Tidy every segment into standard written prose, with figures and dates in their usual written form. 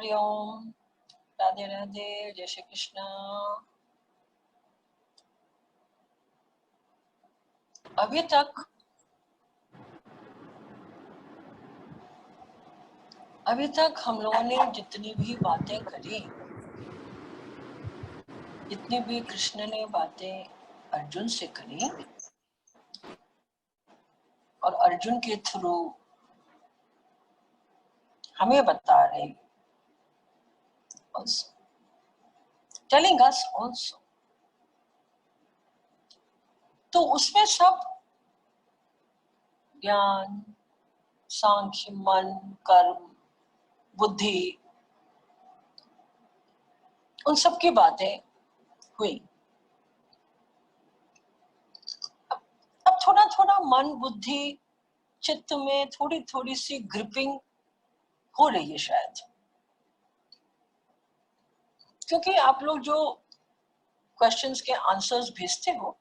हरिओम, राधे राधे, जय श्री कृष्ण। अभी तक हम लोगों ने जितनी भी बातें करी, जितनी भी कृष्ण ने बातें अर्जुन से करी और अर्जुन के थ्रू हमें बता रहे, टेलिंग अस ऑल्सो, तो उसमें सब ज्ञान, सांख्य, मन, कर्म, बुद्धि, उन सब की बातें हुई। अब थोड़ा थोड़ा मन, बुद्धि, चित्त में थोड़ी थोड़ी सी ग्रिपिंग हो रही है शायद, क्योंकि आप लोग जो क्वेश्चंस के आंसर्स भेजते हो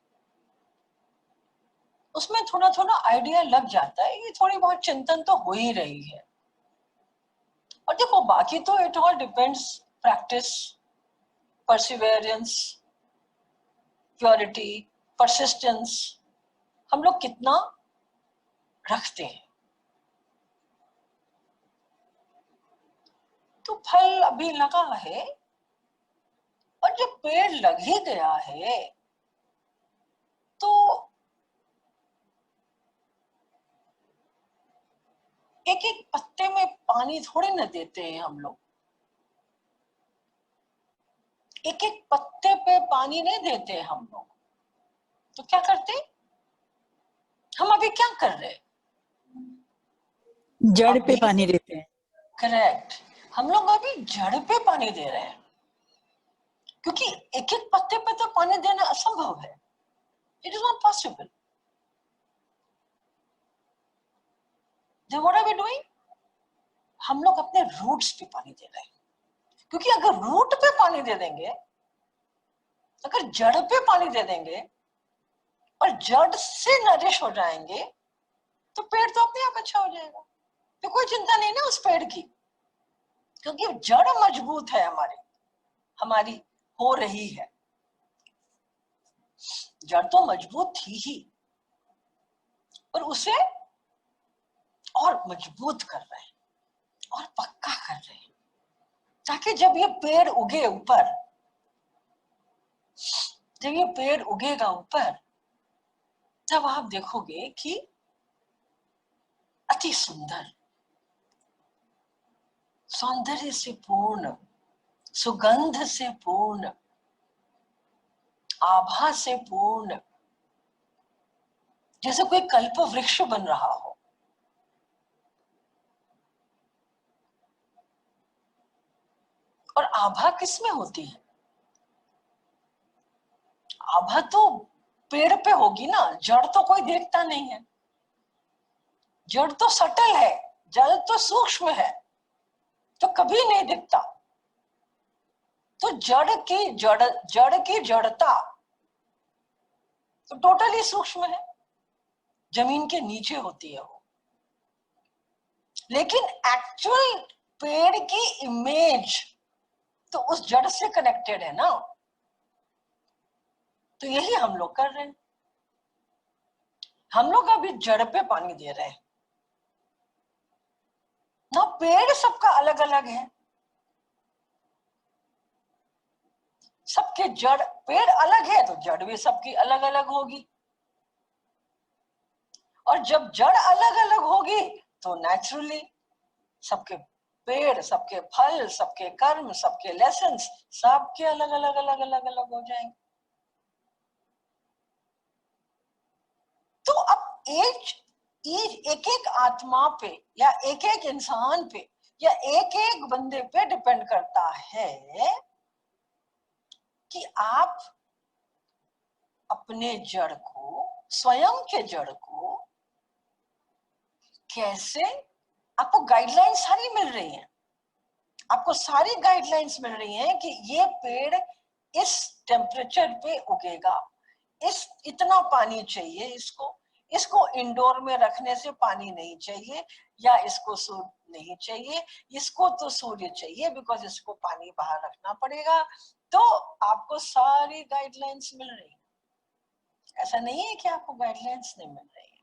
उसमें थोड़ा थोड़ा आइडिया लग जाता है, ये थोड़ी बहुत चिंतन तो हो ही रही है। और देखो बाकी तो it all depends, practice, perseverance, purity, persistence, हम लोग कितना रखते हैं। तो फल अभी लगा है, और जब पेड़ लग ही गया है तो एक एक पत्ते में पानी थोड़े न देते हैं हम लोग, एक एक पत्ते पे पानी नहीं देते हम लोग। तो क्या करते, हम अभी क्या कर रहे, जड़ पे पानी देते हैं। करेक्ट, हम लोग अभी जड़ पे पानी दे रहे हैं, क्योंकि एक एक पत्ते पे तो पानी देना असंभव है, it is not possible. What are we doing, हम लोग अपने रूट्स पे पानी दे रहे हैं, क्योंकि अगर रूट पे पानी दे देंगे, अगर जड़ पे पानी दे देंगे और जड़ से नरिश हो जाएंगे तो पेड़ तो अपने आप अच्छा हो जाएगा। तो कोई चिंता नहीं ना उस पेड़ की, क्योंकि जड़ मजबूत है, हमारी हो रही है, जड़ तो मजबूत थी ही, और उसे और मजबूत कर रहे हैं और पक्का कर रहे हैं, ताकि जब ये पेड़ उगे ऊपर, जब ये पेड़ उगेगा ऊपर, तब आप देखोगे कि अति सुंदर, सौंदर्य से पूर्ण, सुगंध से पूर्ण, आभा से पूर्ण, जैसे कोई कल्प वृक्ष बन रहा हो। और आभा किसमें होती है, आभा तो पेड़ पे होगी ना, जड़ तो कोई देखता नहीं है, जड़ तो सटल है, जड़ तो सूक्ष्म है, तो कभी नहीं दिखता। तो जड़ की जड़ता तो टोटली सूक्ष्म है, जमीन के नीचे होती है वो, लेकिन एक्चुअल पेड़ की इमेज तो उस जड़ से कनेक्टेड है ना। तो यही हम लोग कर रहे हैं, हम लोग अभी जड़ पे पानी दे रहे हैं ना। पेड़ सबका अलग अलग है, सबके जड़, पेड़ अलग है तो जड़ भी सबकी अलग अलग होगी, और जब जड़ अलग अलग होगी तो नेचुरली सबके पेड़, सबके फल, सबके कर्म, सबके लेसन्स, सबके अलग अलग अलग अलग अलग हो जाएंगे। तो अब एक एक आत्मा पे या एक एक इंसान पे या एक एक बंदे पे डिपेंड करता है कि आप अपने जड़ को, स्वयं के जड़ को कैसे, आपको गाइडलाइंस सारी मिल रही हैं, आपको सारी गाइडलाइंस मिल रही हैं कि ये पेड़ इस टेम्परेचर पे उगेगा, इतना पानी चाहिए इसको, इसको इंडोर में रखने से पानी नहीं चाहिए, या इसको सूर्य नहीं चाहिए, इसको तो सूर्य चाहिए बिकॉज इसको पानी बाहर रखना पड़ेगा। तो आपको सारी गाइडलाइंस मिल रही है, ऐसा नहीं है कि आपको गाइडलाइंस नहीं मिल रही है।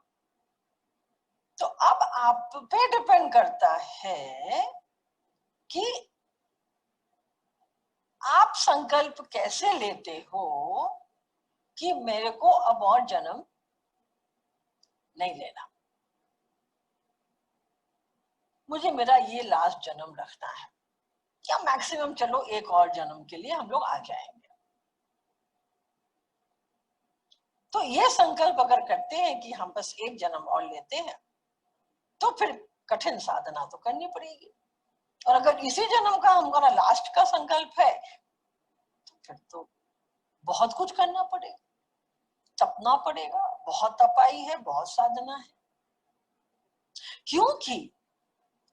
तो अब आप पे डिपेंड करता है कि आप संकल्प कैसे लेते हो कि मेरे को अब और जन्म नहीं लेना, मुझे मेरा ये लास्ट जन्म रखना है, या मैक्सिमम चलो एक और जन्म के लिए हम लोग आ जाएंगे। तो ये संकल्प अगर करते हैं कि हम बस एक जन्म और लेते हैं, तो फिर कठिन साधना तो करनी पड़ेगी। और अगर इसी जन्म का हमारा लास्ट का संकल्प है, तो फिर तो बहुत कुछ करना पड़ेगा, तपना पड़ेगा, बहुत तपाई है, बहुत साधना है।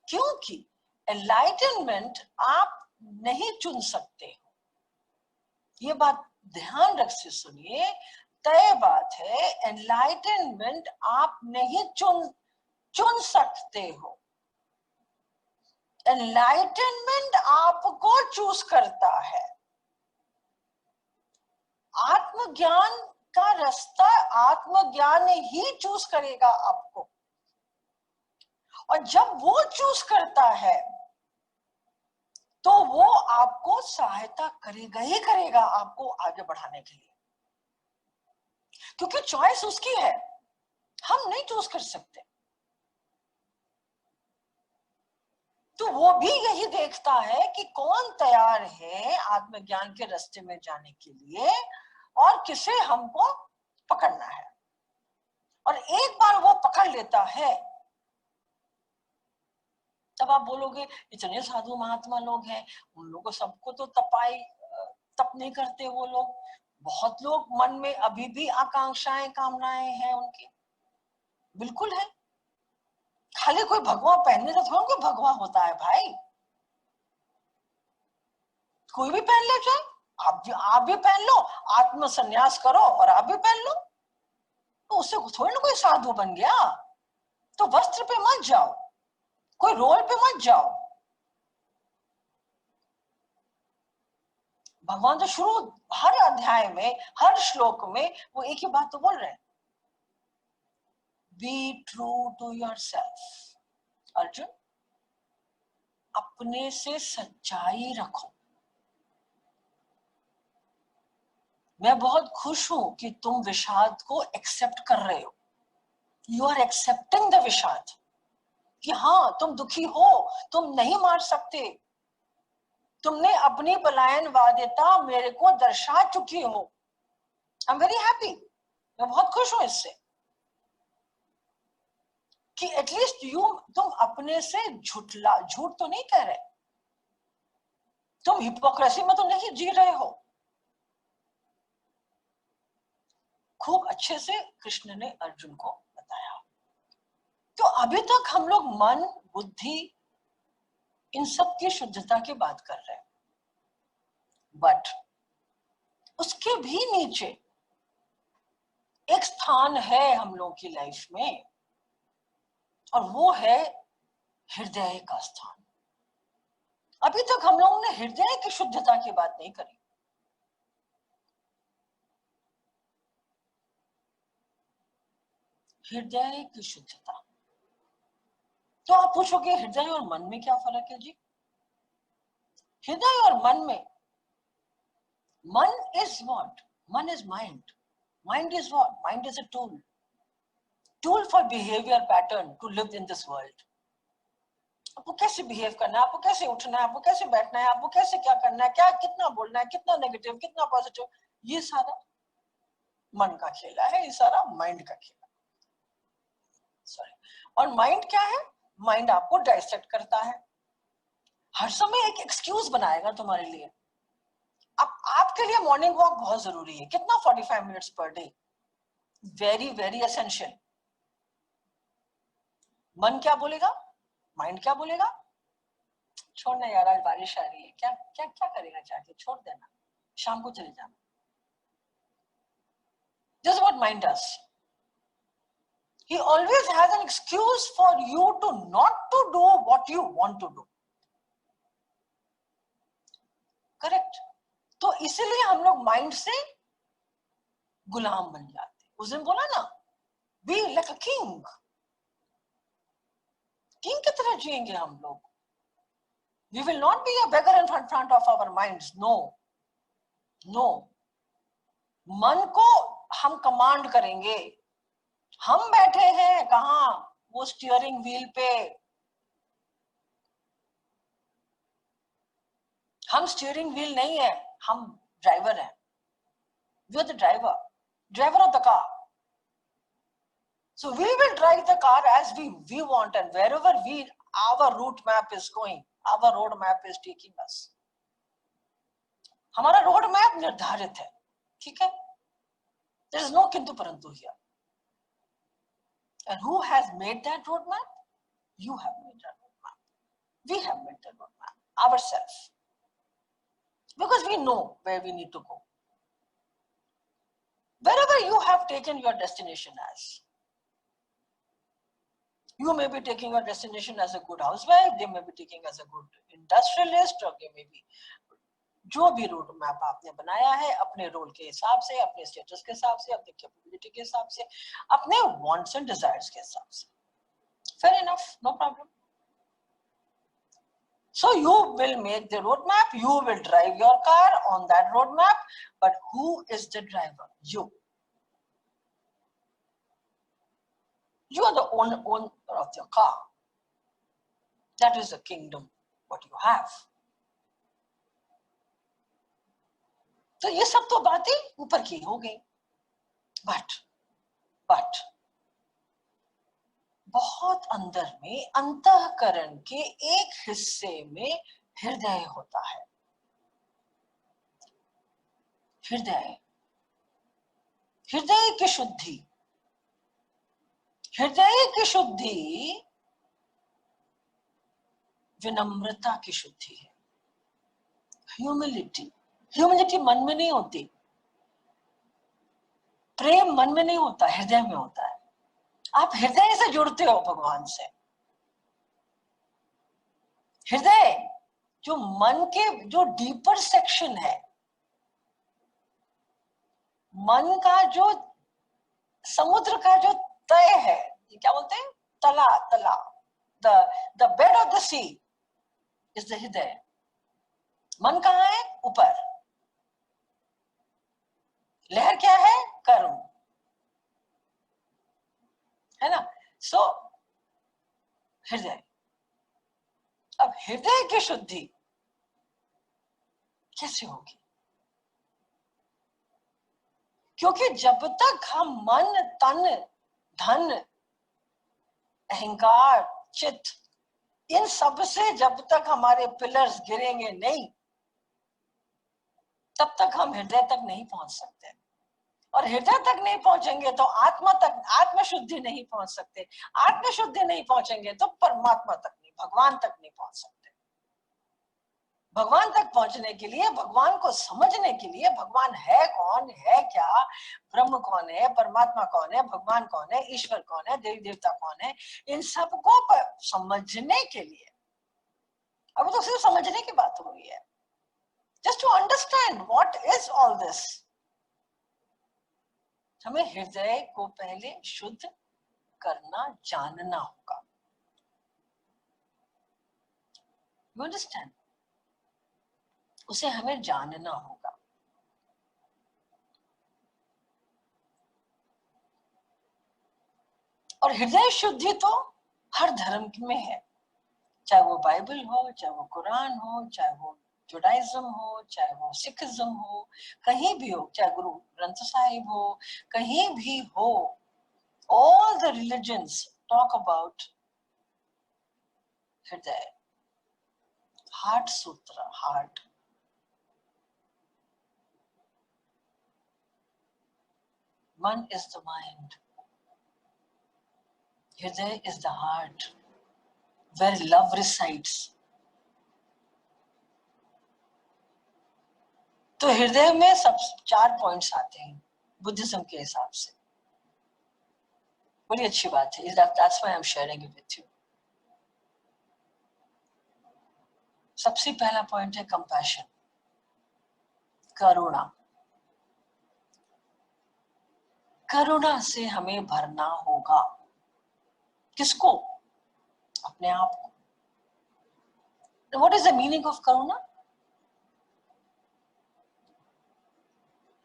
क्योंकि एनलाइटनमेंट आप नहीं चुन सकते हो, ये बात ध्यान रख से सुनिए, तय बात है, एनलाइटनमेंट आप नहीं चुन सकते हो। एनलाइटनमेंट आपको चूज करता है। आत्मज्ञान का रास्ता आत्मज्ञान ही चूज करेगा आपको, और जब वो चूज करता है तो वो आपको सहायता करेगा ही करेगा आपको आगे बढ़ाने के लिए, क्योंकि चॉइस उसकी है, हम नहीं चूज कर सकते। तो वो भी यही देखता है कि कौन तैयार है आत्मज्ञान के रास्ते में जाने के लिए और किसे हमको पकड़ना है। और एक बार वो पकड़ लेता है, तब आप बोलोगे इतने साधु महात्मा लोग हैं, उन लोगों सबको तो तप नहीं करते वो लोग, बहुत लोग मन में अभी भी आकांक्षाएं कामनाएं हैं उनकी। बिल्कुल है, खाली कोई भगवा पहनने से थोड़ा कोई भगवा होता है भाई, कोई भी पहन ले जाए, आप भी पहन लो, आत्म संन्यास करो और आप भी पहन लो, तो उससे थोड़ी ना कोई साधु बन गया। तो वस्त्र पे मत जाओ, कोई रोल पे मत जाओ। भगवान तो शुरू हर अध्याय में, हर श्लोक में वो एक ही बात तो बोल रहे हैं, be true to yourself. Arjun, अपने से सच्चाई रखो। मैं बहुत खुश हूं कि तुम विषाद को एक्सेप्ट कर रहे हो, यू आर एक्सेप्टिंग द विषाद, कि हाँ तुम दुखी हो, तुम नहीं मार सकते, तुमने अपनी पलायनवादिता मेरे को दर्शा चुकी हो। आई एम वेरी हैप्पी, मैं बहुत खुश हूं इससे कि एटलीस्ट तुम अपने से झूठ तो नहीं कह रहे, तुम हिपोक्रेसी में तो नहीं जी रहे हो। खूब अच्छे से कृष्ण ने अर्जुन को बताया। तो अभी तक हम लोग मन, बुद्धि, इन सब की शुद्धता की बात कर रहे हैं, बट उसके भी नीचे एक स्थान है हम लोग की लाइफ में, और वो है हृदय का स्थान। अभी तक हम लोगों ने हृदय की शुद्धता की बात नहीं करी। हृदय की शुद्धता, तो आप पूछोगे हृदय और मन में क्या फर्क है जी? हृदय और मन में, man is what? Man is mind. Mind is what? Mind is a tool for behaviour pattern to live in this world. आपको कैसे बिहेव करना है, आपको कैसे उठना है, आपको कैसे बैठना है, आपको कैसे क्या करना है, क्या कितना बोलना है, कितना नेगेटिव कितना पॉजिटिव, ये सारा मन का खेला है, ये सारा माइंड का खेला। सॉरी। और माइंड क्या है? माइंड आपको डाइसेक्ट करता है, हर समय एक एक्सक्यूज बनाएगा तुम्हारे लिए। अब आपके लिए मॉर्निंग वॉक बहुत जरूरी है, कितना 45 minutes per day, very very essential. मन क्या बोलेगा, माइंड क्या बोलेगा? छोड़ना यार, आज बारिश आ रही है, क्या क्या क्या करेगा जाके, छोड़ देना, शाम को चले जाना। This what mind does. He always has an excuse for you to not to do what you want to do. Correct? तो इसीलिए हम लोग माइंड से गुलाम बन जाते. उस दिन बोला ना, be like a king. King की तरह जिएंगे हम लोग. We will not be a beggar in front of our minds. No, no. मन को हम कमांड करेंगे. हम बैठे हैं कहाँ? वो स्टीयरिंग व्हील पे. हम स्टीयरिंग व्हील नहीं है, हम ड्राइवर हैं. We are the driver of the car. So we will drive the car as we want, and wherever our route map is going, our road map is taking us. हमारा road map निर्धारित है, ठीक है? There is no किंतु परंतु here. And who has made that road map? You have made that road map. We have made that road map ourselves, because we know where we need to go. Wherever you have taken your destination as, you may be taking your destination as a good housewife, they may be taking as a good industrialist, or they may be जो भी road map आपने बनाया है अपने role के हिसाब से, अपने स्टेटस के हिसाब से, अपने कैपेबिलिटी के हिसाब से, अपने वांट्स एंड डिजायर्स के हिसाब से. Fair enough, no problem. So you will make the road map, you will drive your car on that road map, but who is the driver? You. You are the owner of your car. That is the kingdom what you have. तो ये सब तो बातें ऊपर की हो गई. But बहुत अंदर में अंतःकरण के एक हिस्से में हृदय होता है. हृदय की शुद्धि, हृदय की शुद्धि विनम्रता की शुद्धि है. ह्यूमिलिटी मन में नहीं होती. प्रेम मन में नहीं होता, हृदय में होता है. आप हृदय से जुड़ते हो भगवान से. हृदय जो मन के जो डीपर सेक्शन है, मन का जो समुद्र का जो तय है, क्या बोलते हैं? तला. The bed of the sea is the hriday. मन कहाँ है? ऊपर. लहर क्या है? कर्म, है ना? सो हृदय. अब हृदय की शुद्धि कैसे होगी? क्योंकि जब तक हम मन, तन, धन, अहंकार, चित्त, इन सब से जब तक हमारे पिलर्स गिरेंगे नहीं, तब तक हम हृदय तक नहीं पहुंच सकते. और हृदय तक नहीं पहुंचेंगे तो आत्म शुद्धि नहीं पहुंच सकते. आत्म शुद्धि नहीं पहुंचेंगे तो परमात्मा तक नहीं, भगवान तक नहीं पहुंच सकते. भगवान तक पहुंचने के लिए, भगवान को समझने के लिए, भगवान है कौन, है क्या, ब्रह्म कौन है, परमात्मा कौन है, भगवान कौन है, ईश्वर कौन है, देवी देवता कौन है, इन सबको समझने के लिए, अभी तो सिर्फ समझने की बात हो रही है, just to understand what is all this, हमें हृदय को पहले शुद्ध करना, जानना होगा. You understand? उसे हमें जानना होगा. और हृदय शुद्धि तो हर धर्म में है, चाहे वो बाइबल हो, चाहे वो कुरान हो, चाहे वो जुडाइज्म हो, चाहे वो सिखिज्म हो, कहीं भी हो, चाहे गुरु ग्रंथ साहिब हो, कहीं भी हो. All the religions talk about हृदय, heart sutra, heart. Man is the mind. Hृदय is the heart, where love resides. तो हृदय में सब 4 पॉइंट्स आते हैं बुद्धिज्म के हिसाब से. बड़ी अच्छी बात है, that's why I'm sharing it with you. सबसे पहला पॉइंट है कंपैशन, करुणा। करुणा से हमें भरना होगा। किसको? अपने आप को। What is the meaning of करुणा?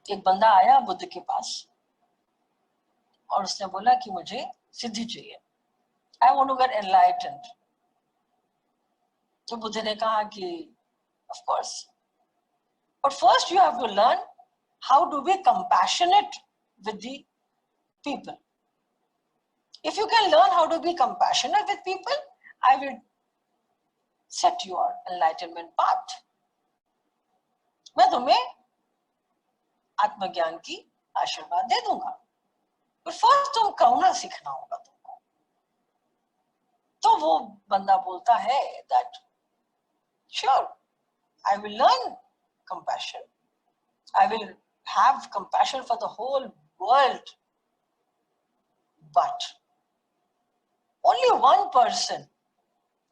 एक बंदा आया बुद्ध के पास और उसने बोला कि मुझे सिद्धि चाहिए, I want to get enlightened. तो बुद्ध ने कहा कि of course, but first you have to learn how to be compassionate with the people. If you can learn how to be compassionate with people, I will set your enlightenment path. मैं तुम्हें आत्मज्ञान की आशीर्वाद दे दूंगा, पर first तुम करुणा सीखना होगा तुमको। तो वो बंदा बोलता है that sure, I will learn compassion. I will have compassion for the whole world. But only one person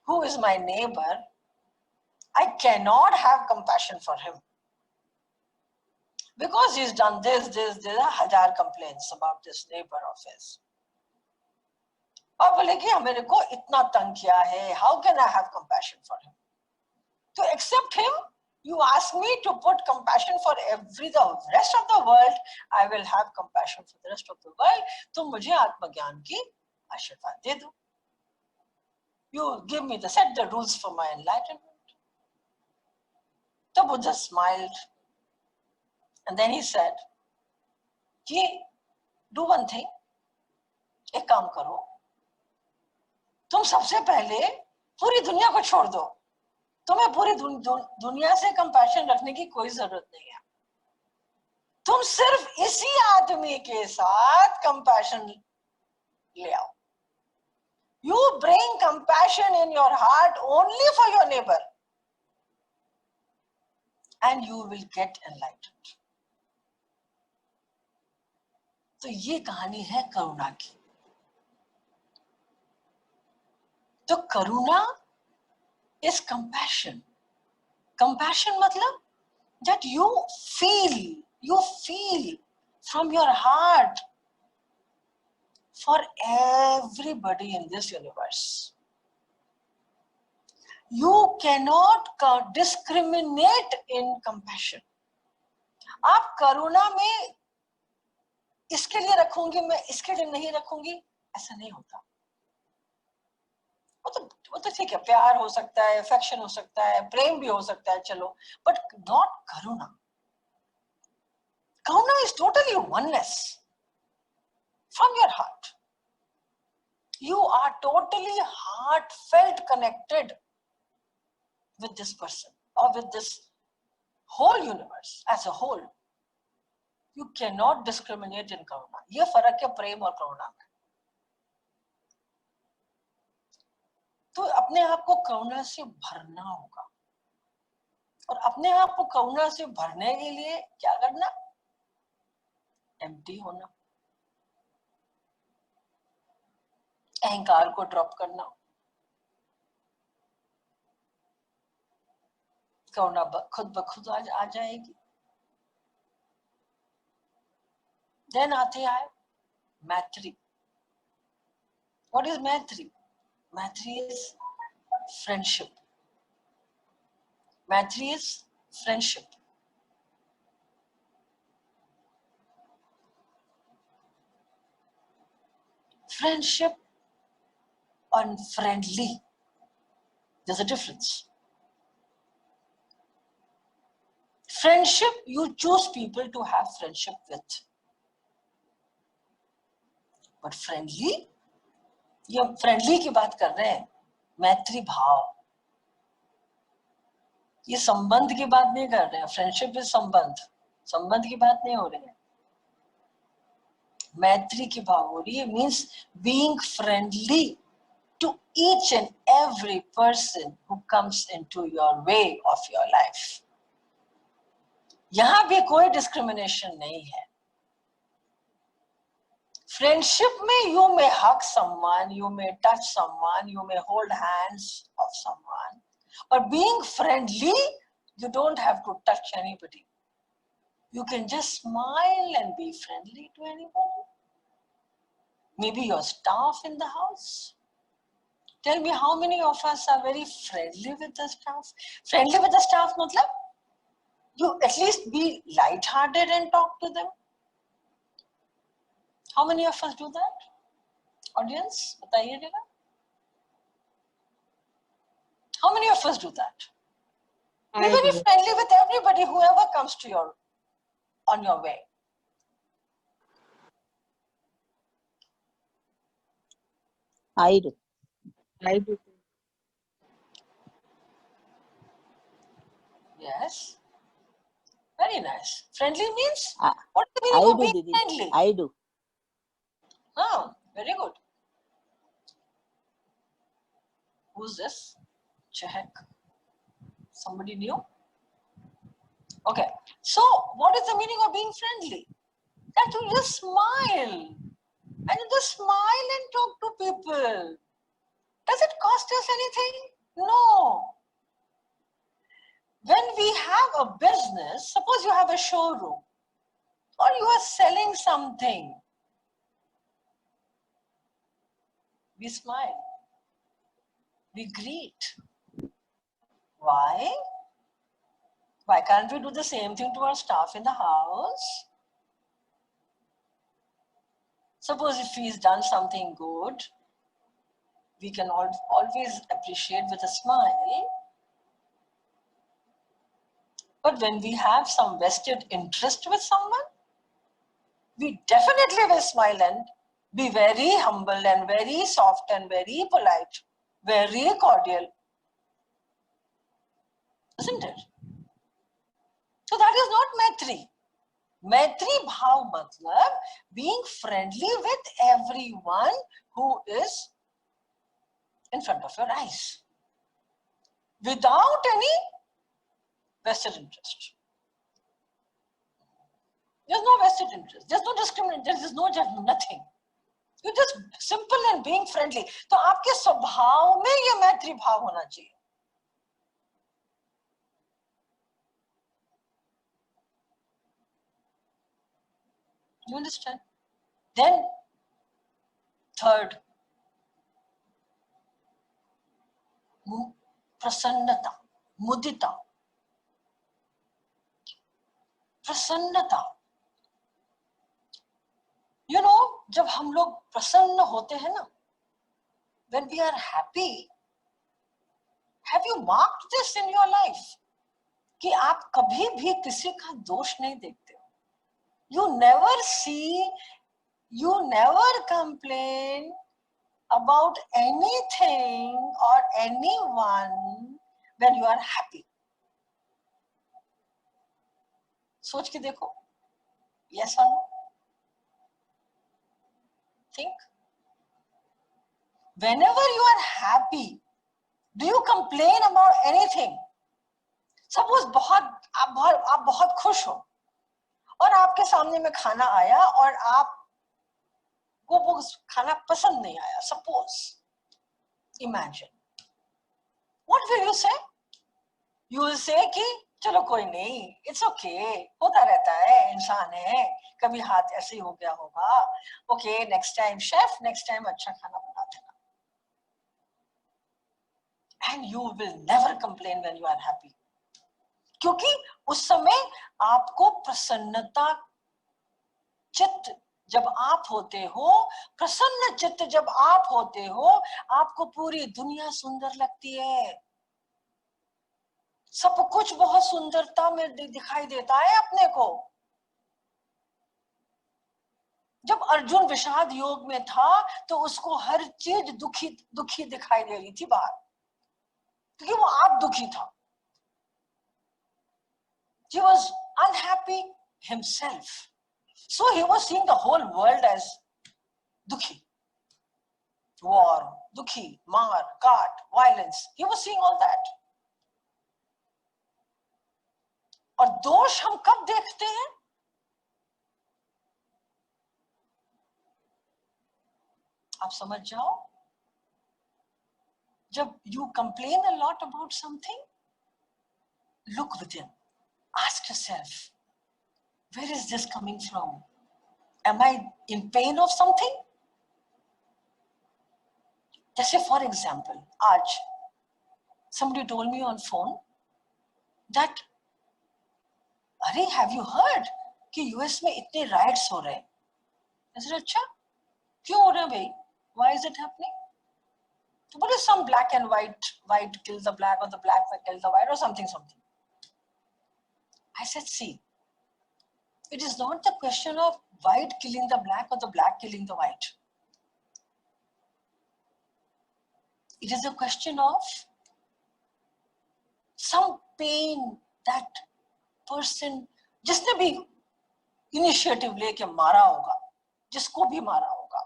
who is my neighbor, I cannot have compassion for him. Because he's done this, there are 1000 complaints about this neighbor of his. और बोले कि मेरे को इतना तंग किया है, how can I have compassion for him? To accept him, you ask me to put compassion for the rest of the world. I will have compassion for the rest of the world. तुम मुझे आत्मज्ञान की आशीर्वाद दे दो. You give me set the rules for my enlightenment. The Buddha smiled, and then he said, do one thing. एक काम करो, तुम सबसे पहले पूरी दुनिया को छोड़ दो. तुम्हें पूरी दुनिया से कंपैशन रखने की कोई जरूरत नहीं है. तुम सिर्फ इसी आदमी के साथ कंपैशन ले आओ. You bring compassion in your heart only for your neighbor, and you will get enlightened. तो ये कहानी है करुणा की. तो करुणा is compassion. Compassion मतलब that you feel from your heart for everybody in this universe. You cannot discriminate in compassion. आप करुणा में इसके लिए रखूंगी, मैं इसके लिए नहीं रखूंगी, ऐसा नहीं होता. वो तो ठीक है, प्यार हो सकता है, अफेक्शन हो सकता है, प्रेम भी हो सकता है, चलो, but not Karuna. Karuna is totally oneness from your heart. You are totally heartfelt connected with this person or with this whole universe as a whole. You cannot discriminate in karuna. ये फर्क है प्रेम और करुणा में. तो अपने आप को करुणा से भरना होगा, और अपने आप को करुणा से भरने के लिए क्या करना? एम्प्टी होना, अहंकार को ड्रॉप करना. करुणा खुद ब खुद आ जाएगी. देन आते हैं मैत्री. व्हाट इज मैत्री? मैत्री is friendship. Maitri is friendship. Friendship and friendly, there's a difference. Friendship, you choose people to have friendship with. But friendly, ये फ्रेंडली की बात कर रहे हैं, मैत्री भाव, ये संबंध की बात नहीं कर रहे हैं. फ्रेंडशिप इज संबंध की बात नहीं हो रही है. मैत्री की भाव हो रही है, means being friendly to each and every person who comes into your way of your life. यहां भी कोई डिस्क्रिमिनेशन नहीं है. Friendship में you may hug someone, you may touch someone, you may hold hands of someone. But being friendly, you don't have to touch anybody. You can just smile and be friendly to anybody. Maybe your staff in the house. Tell me how many of us are very friendly with the staff? Friendly with the staff matlab you at least be light-hearted and talk to them. How many of us do that? Audience, बताइएगा. How many of us do that? Be very friendly with everybody, whoever comes to on your way. I do. Yes. Very nice. Friendly means? What is the meaning of being friendly? I do. Oh, very good. Who's this? Chehek. Somebody new? Okay. So, what is the meaning of being friendly? That you just smile. And you just smile and talk to people. Does it cost us anything? No. When we have a business, suppose you have a showroom or you are selling something, we smile, we greet. Why? Why can't we do the same thing to our staff in the house? Suppose if he's done something good, we can always appreciate with a smile. But when we have some vested interest with someone, we definitely will smile and be very humble and very soft and very polite, very cordial. Isn't it? So that is not Maitri. Maitri bhav matlab being friendly with everyone who is in front of your eyes without any vested interest. There's no vested interest. There's no discrimination. There is no judgment. Nothing. You're just simple and being friendly. तो आपके स्वभाव में ये मैत्री भाव होना चाहिए. You understand? Then, third, prasannata, mudita. प्रसन्नता. You know, जब हम लोग प्रसन्न होते हैं ना, when we are happy, have you marked this in your life? कि आप कभी भी किसी का दोष नहीं देखते हो. You never see, you never complain about anything or anyone when you are happy. सोच के देखो. Yes or no? Think. Whenever you are happy, do you complain about anything? Suppose आप बहुत खुश हो और आपके सामने में खाना आया और आपको वो खाना पसंद नहीं आया. Suppose, imagine. What will you say? You will say कि चलो कोई नहीं, it's okay, होता रहता है, इंसान है, कभी हाथ ऐसे ही हो गया होगा. Okay, next time, chef, next time अच्छा खाना बना देना. And you will never complain when you are happy. क्योंकि उस समय आपको प्रसन्नता चित्त जब आप होते हो, प्रसन्न चित्त जब आप होते हो, आपको पूरी दुनिया सुंदर लगती है. सब कुछ बहुत सुंदरता में दिखाई देता है अपने को. जब अर्जुन विषाद योग में था तो उसको हर चीज दुखी दुखी दिखाई दे रही थी बाहर, क्योंकि वो आप दुखी था. He was unhappy himself. So he was seeing the whole world as dukhi. War, dukhi, maar, kaat, violence. He was seeing all that. और दोष हम कब देखते हैं? आप समझ जाओ, जब you complain a lot about something, look within, ask yourself, where is this coming from? Am I in pain of something? जैसे for example, आज somebody told me on phone that, अरे have you heard कि US में इतने rights हो रहे हैं? I said, अच्छा क्यों हो रहे हैं भाई? Why is it happening? तो बोले some black and white kills the black, or the black kills the white, or something. I said, see, it is not the question of white killing the black or the black killing the white. It is a question of some pain that person, जिसने भी initiative लेके मारा होगा, जिसको भी मारा होगा,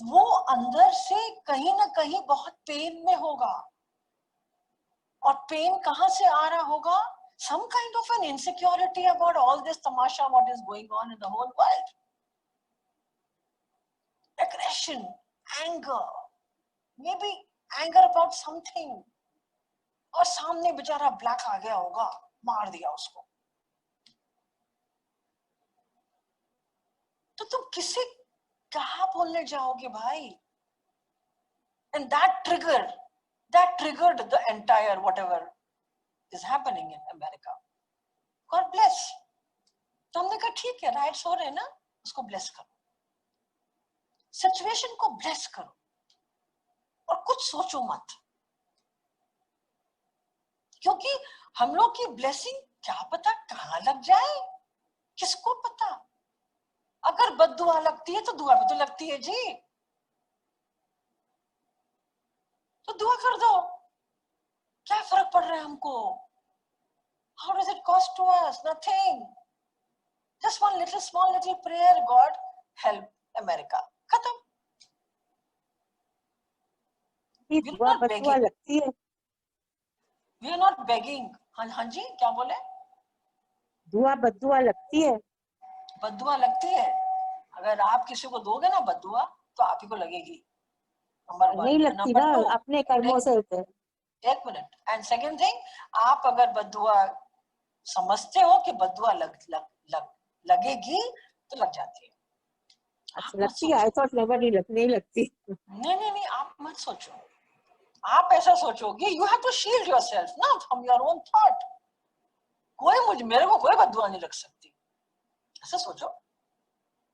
वो अंदर से कहीं ना कहीं बहुत पेन में होगा. और पेन कहां से आ रहा होगा? Some kind of an insecurity about all this tamasha what is going on in the whole world. Aggression, anger, maybe anger about something. और सामने बेचारा ब्लैक आ गया होगा, मार दिया उसको. तो तुम किसे क्या बोलने जाओगे भाई? And that triggered the entire whatever is happening in America. God bless. तो हमने कहा ठीक है, राइट्स हो रहे हैं ना, उसको ब्लेस करो, सिचुएशन को ब्लेस करो, और कुछ सोचो मत, क्योंकि हम लोग की ब्लेसिंग क्या पता कहां लग जाए, किसको पता. अगर बद्दुआ लगती है तो दुआ भी तो लगती है जी, तो दुआ कर दो, क्या फर्क पड़ रहा है हमको? How does it cost to us? Nothing. Just one small little prayer, God help America. खत्म. दुआ बद्दुआ लगती है. We are not begging. हाँ जी, क्या बोले? दुआ बद्दुआ लगती है. बद्दुआ लगती है. अगर आप किसी को दोगे ना बद्दुआ, तो आप ही को लगेगी. नंबर 1. नहीं लगती ना, अपने कर्मों से होते हैं. एक मिनट. एंड सेकंड थिंग, आप अगर बद्दुआ समझते हो कि बद्दुआ लगेगी, तो लग जाती है. अच्छा लगती है. आई थॉट नेवर नहीं लगती. नहीं, आप मत सोचो. आप ऐसा सोचोगे, you have to shield yourself ना फ्रॉम योर ओन थॉट. मेरे को कोई बद्दुआ नहीं लग सकती, ऐसा सोचो.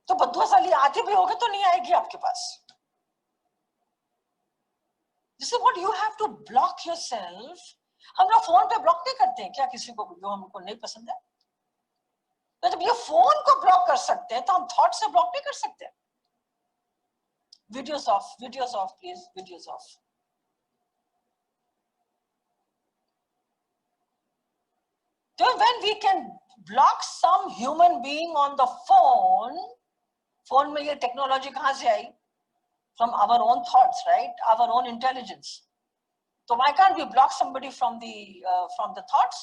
तो बद्दुआ साली आती भी होगी तो नहीं आएगी आपके पास. This is what you have to block yourself. हम लोग फोन पे ब्लॉक नहीं करते हैं क्या किसी को जो हमको नहीं पसंद है? तो जब ये फोन को ब्लॉक कर सकते हैं, तो हम थॉट से ब्लॉक नहीं कर सकते. Videos of please, videos of. So when we can block some human being on the phone में ये टेक्नोलॉजी कहां से आई? From our own thoughts, right? Our own intelligence. So why can't we block somebody from the thoughts?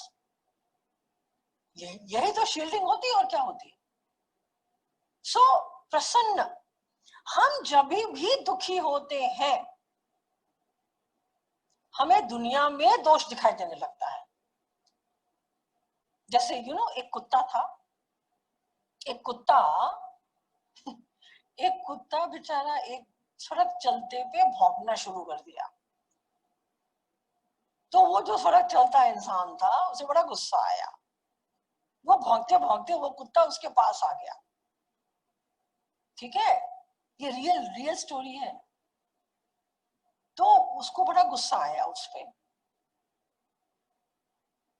यही तो shielding होती है, और क्या होती है? So प्रसन्न, हम जब भी दुखी होते हैं, हमें दुनिया में दोष दिखाई देने लगता है. जैसे एक कुत्ता था, एक कुत्ता बेचारा एक सड़क चलते पे भौंकना शुरू कर दिया. तो वो जो सड़क चलता इंसान था, उसे बड़ा गुस्सा आया. वो भौंकते भौंकते वो कुत्ता उसके पास आ गया. ठीक है, ये रियल स्टोरी है. तो उसको बड़ा गुस्सा आया उस पे.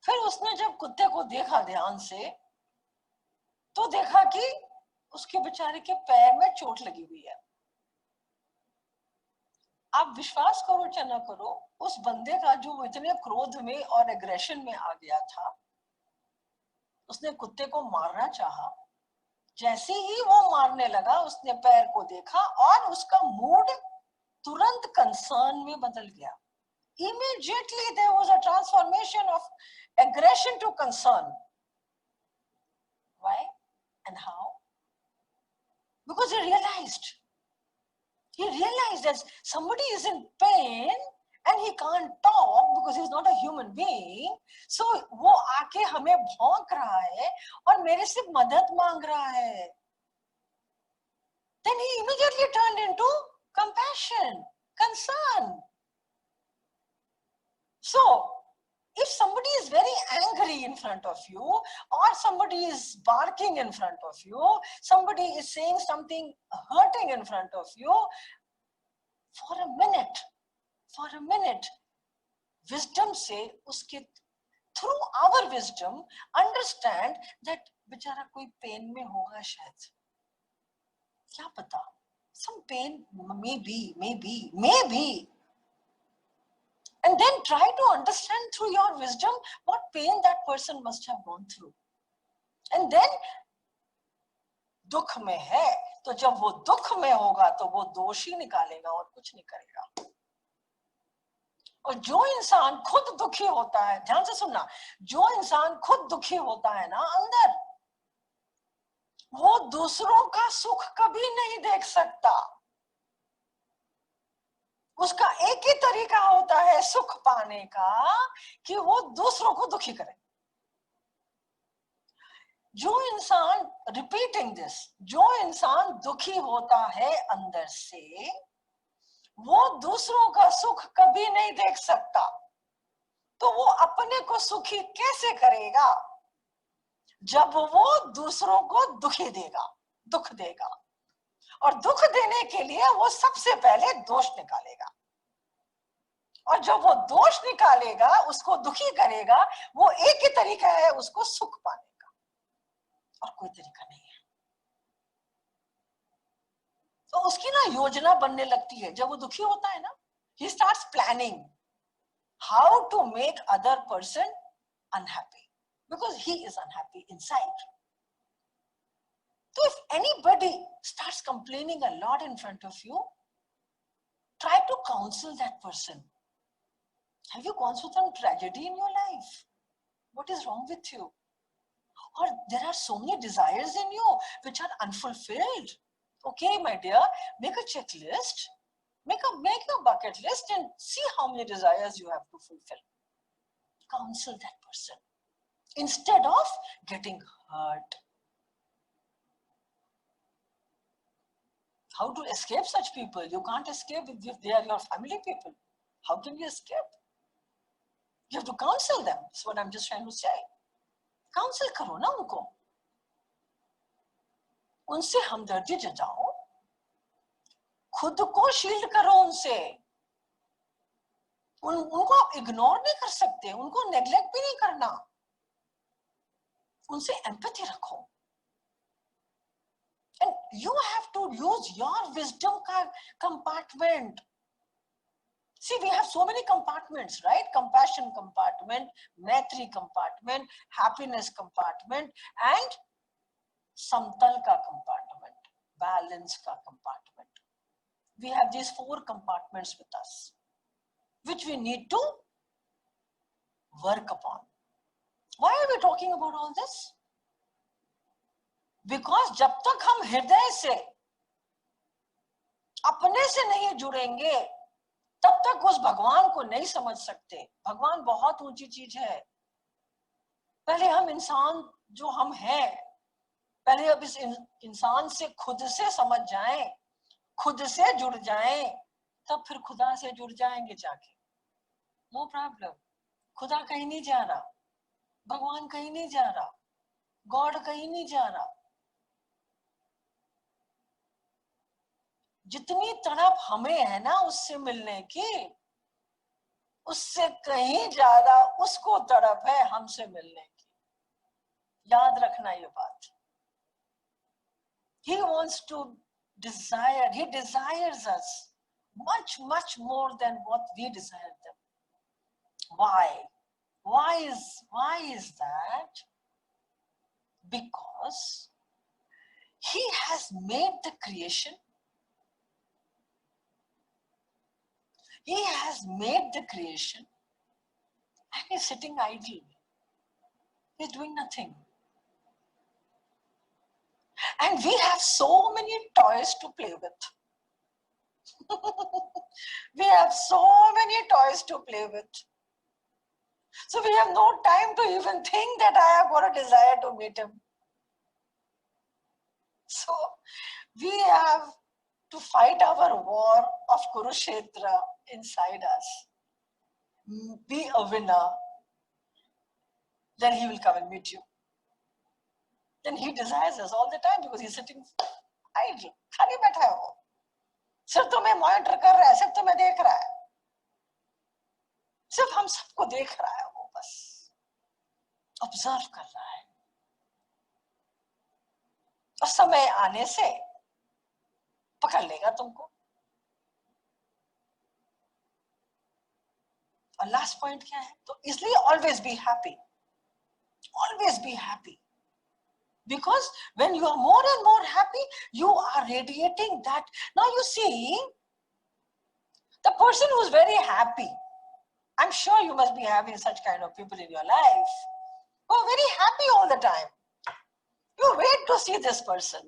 फिर उसने जब कुत्ते को देखा ध्यान से, तो देखा कि उसके बेचारे के पैर में चोट लगी हुई है. आप विश्वास करो चाहे ना करो, उस बंदे का जो इतने क्रोध में और एग्रेशन में आ गया था, उसने कुत्ते को मारना चाहा. जैसे ही वो मारने लगा, उसने पैर को देखा और उसका मूड तुरंत कंसर्न में बदल गया. Immediately there was a transformation of aggression to concern. Why and how? Because he realized He realized that somebody is in pain and he can't talk because he's not a human being. So वो आके हमें भौंक रहा है और मेरे से मदद मांग रहा है. Then he immediately turned into compassion, concern. So, if somebody is very angry in front of you, or somebody is barking in front of you, somebody is saying something hurting in front of you, for a minute, wisdom से उसके through our wisdom understand that बेचारा कोई pain में होगा शायद, क्या पता, some pain maybe. And then try to understand through your wisdom what pain that person must have gone through. And then दुख में है तो जब वो दुख में होगा तो वो दोष ही निकालेगा और कुछ नहीं करेगा. और जो इंसान खुद दुखी होता है, ध्यान से सुनना, जो इंसान खुद दुखी होता है ना अंदर, वो दूसरों का सुख कभी नहीं देख सकता. उसका एक ही तरीका होता है सुख पाने का कि वो दूसरों को दुखी करे. जो इंसान, रिपीटिंग दिस, जो इंसान दुखी होता है अंदर से, वो दूसरों का सुख कभी नहीं देख सकता. तो वो अपने को सुखी कैसे करेगा? जब वो दूसरों को दुखी देगा, दुख देगा. और दुख देने के लिए वो सबसे पहले दोष निकालेगा. और जब वो दोष निकालेगा, उसको दुखी करेगा, वो एक ही तरीका है उसको सुख पाने का, और कोई तरीका नहीं है. तो उसकी ना योजना बनने लगती है जब वो दुखी होता है ना. He starts planning how to make other person unhappy because he is unhappy inside. So if anybody starts complaining a lot in front of you, try to counsel that person. Have you gone through some tragedy in your life? What is wrong with you? Or there are so many desires in you which are unfulfilled. Okay, my dear, make a checklist, make a bucket list and see how many desires you have to fulfill. Counsel that person instead of getting hurt. How to escape such people? You can't escape if they are your family people. How can you escape? You have to counsel them. That's what I'm just trying to say. Counsel करो ना उनको, उनसे हमदर्दी जताओ, खुद को shield करो उनसे. उनको आप इग्नोर नहीं कर सकते, उनको नेग्लेक्ट भी नहीं करना, उनसे एम्पैथी रखो. And you have to use your wisdom compartment. See, we have so many compartments, right? Compassion compartment, Maitri compartment, happiness compartment, and Samtal ka compartment, balance ka compartment. We have these 4 compartments with us, which we need to work upon. Why are we talking about all this? Because जब तक हम हृदय से अपने से नहीं जुड़ेंगे, तब तक उस भगवान को नहीं समझ सकते. भगवान बहुत ऊंची चीज है. पहले हम इंसान जो हम हैं, पहले अब इस इंसान से खुद से समझ जाएं, खुद से जुड़ जाएं, तब फिर खुदा से जुड़ जाएंगे जाके. No problem. खुदा कहीं नहीं जा रहा, भगवान कहीं नहीं जा रहा, गॉड कहीं नहीं जा रहा. जितनी तड़प हमें है ना उससे मिलने की, उससे कहीं ज्यादा उसको तड़प है हमसे मिलने की. याद रखना ये बात. He wants to desire, he desires us much more than what we desire them. Why? Why is that? Because he has made the creation. He has made the creation and he's sitting idle. He's doing nothing. And we have so many toys to play with. We have so many toys to play with. So we have no time to even think that I have got a desire to meet him. So we have to fight our war of Kurukshetra inside us. Be a winner. Then he will come and meet you. Then he desires us all the time because he's sitting idle. खाली बैठा है वो. सिर्फ तुम्हें monitor कर रहा है, सिर्फ तुम्हें देख रहा है, सिर्फ हम सबको देख रहा है वो, बस ऑब्जर्व कर रहा है. और समय आने से पकड़ लेगा तुमको. और लास्ट पॉइंट क्या है? तो इसलिए always be happy. Always be happy. Because when you are more and more happy, you are radiating that. Now you see, the person who's very happy, I'm sure you must be having such kind of people in your life who are very happy all the time. You wait to see this person.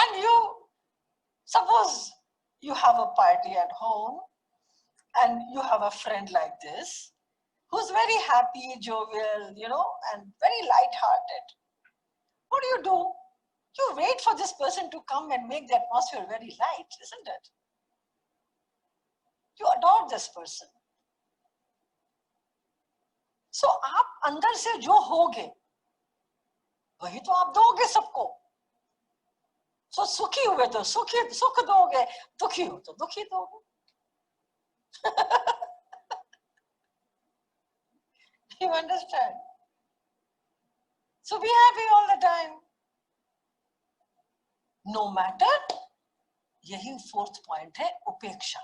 And you, suppose you have a party at home and you have a friend like this, who's very happy, jovial, you know, and very light-hearted. What do? You wait for this person to come and make the atmosphere very light, isn't it? You adore this person. So, आप अंदर से जो होगे, वही तो आप दोगे सबको. So, सुखी हुए तो सुख दोगे, दुखी हो तो दुखी दोगे. You understand? So be happy all the time. No matter, यही फोर्थ पॉइंट है, उपेक्षा.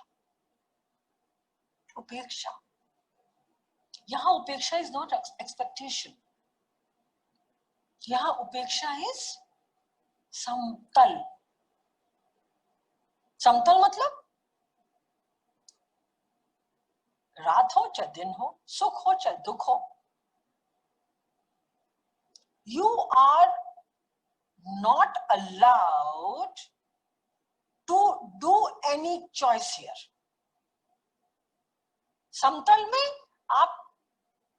उपेक्षा. यहां उपेक्षा इज नॉट एक्सपेक्टेशन. यहां उपेक्षा इज समतल. समतल मतलब रात हो चाहे दिन हो, सुख हो चाहे दुख हो, you are not allowed to do any choice here. समतल में आप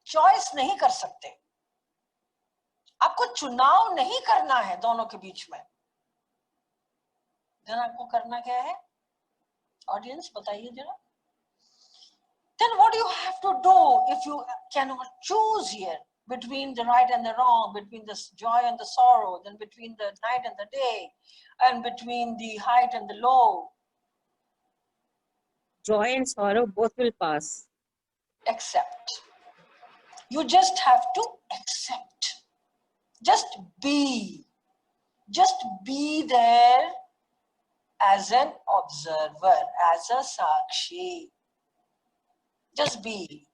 चॉइस नहीं कर सकते. आपको चुनाव नहीं करना है दोनों के बीच में. जरा आपको करना क्या है? ऑडियंस बताइए जरा. Then what do you have to do if you cannot choose here between the right and the wrong, between the joy and the sorrow, then between the night and the day, and between the height and the low? Joy and sorrow both will pass. Accept. You just have to accept. Just be. Just be there as an observer, as a sakshi. Just be.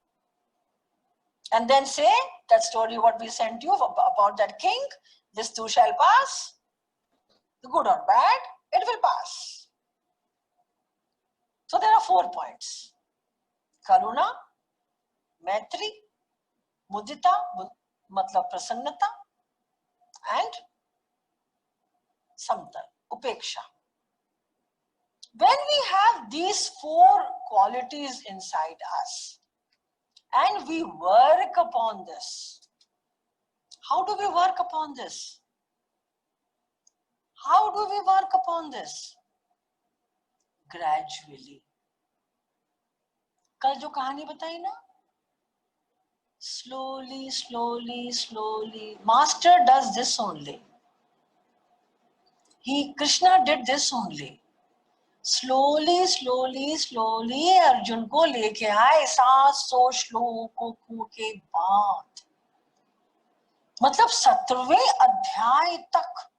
And then say that story what we sent you about that king. This too shall pass. The good or bad, it will pass. So there are 4 points. Karuna, Maitri, Mudita, matlab prasannata, and Samtal, Upeksha. When we have these 4 qualities inside us and we work upon this, how do we work upon this? How do we work upon this? Gradually. कल जो कहानी बताई ना, slowly, slowly, slowly. Master does this only. Krishna did this only. Slowly, slowly, slowly Arjun को लेके आए 700 श्लोकों के बाद. मतलब 17वें अध्याय तक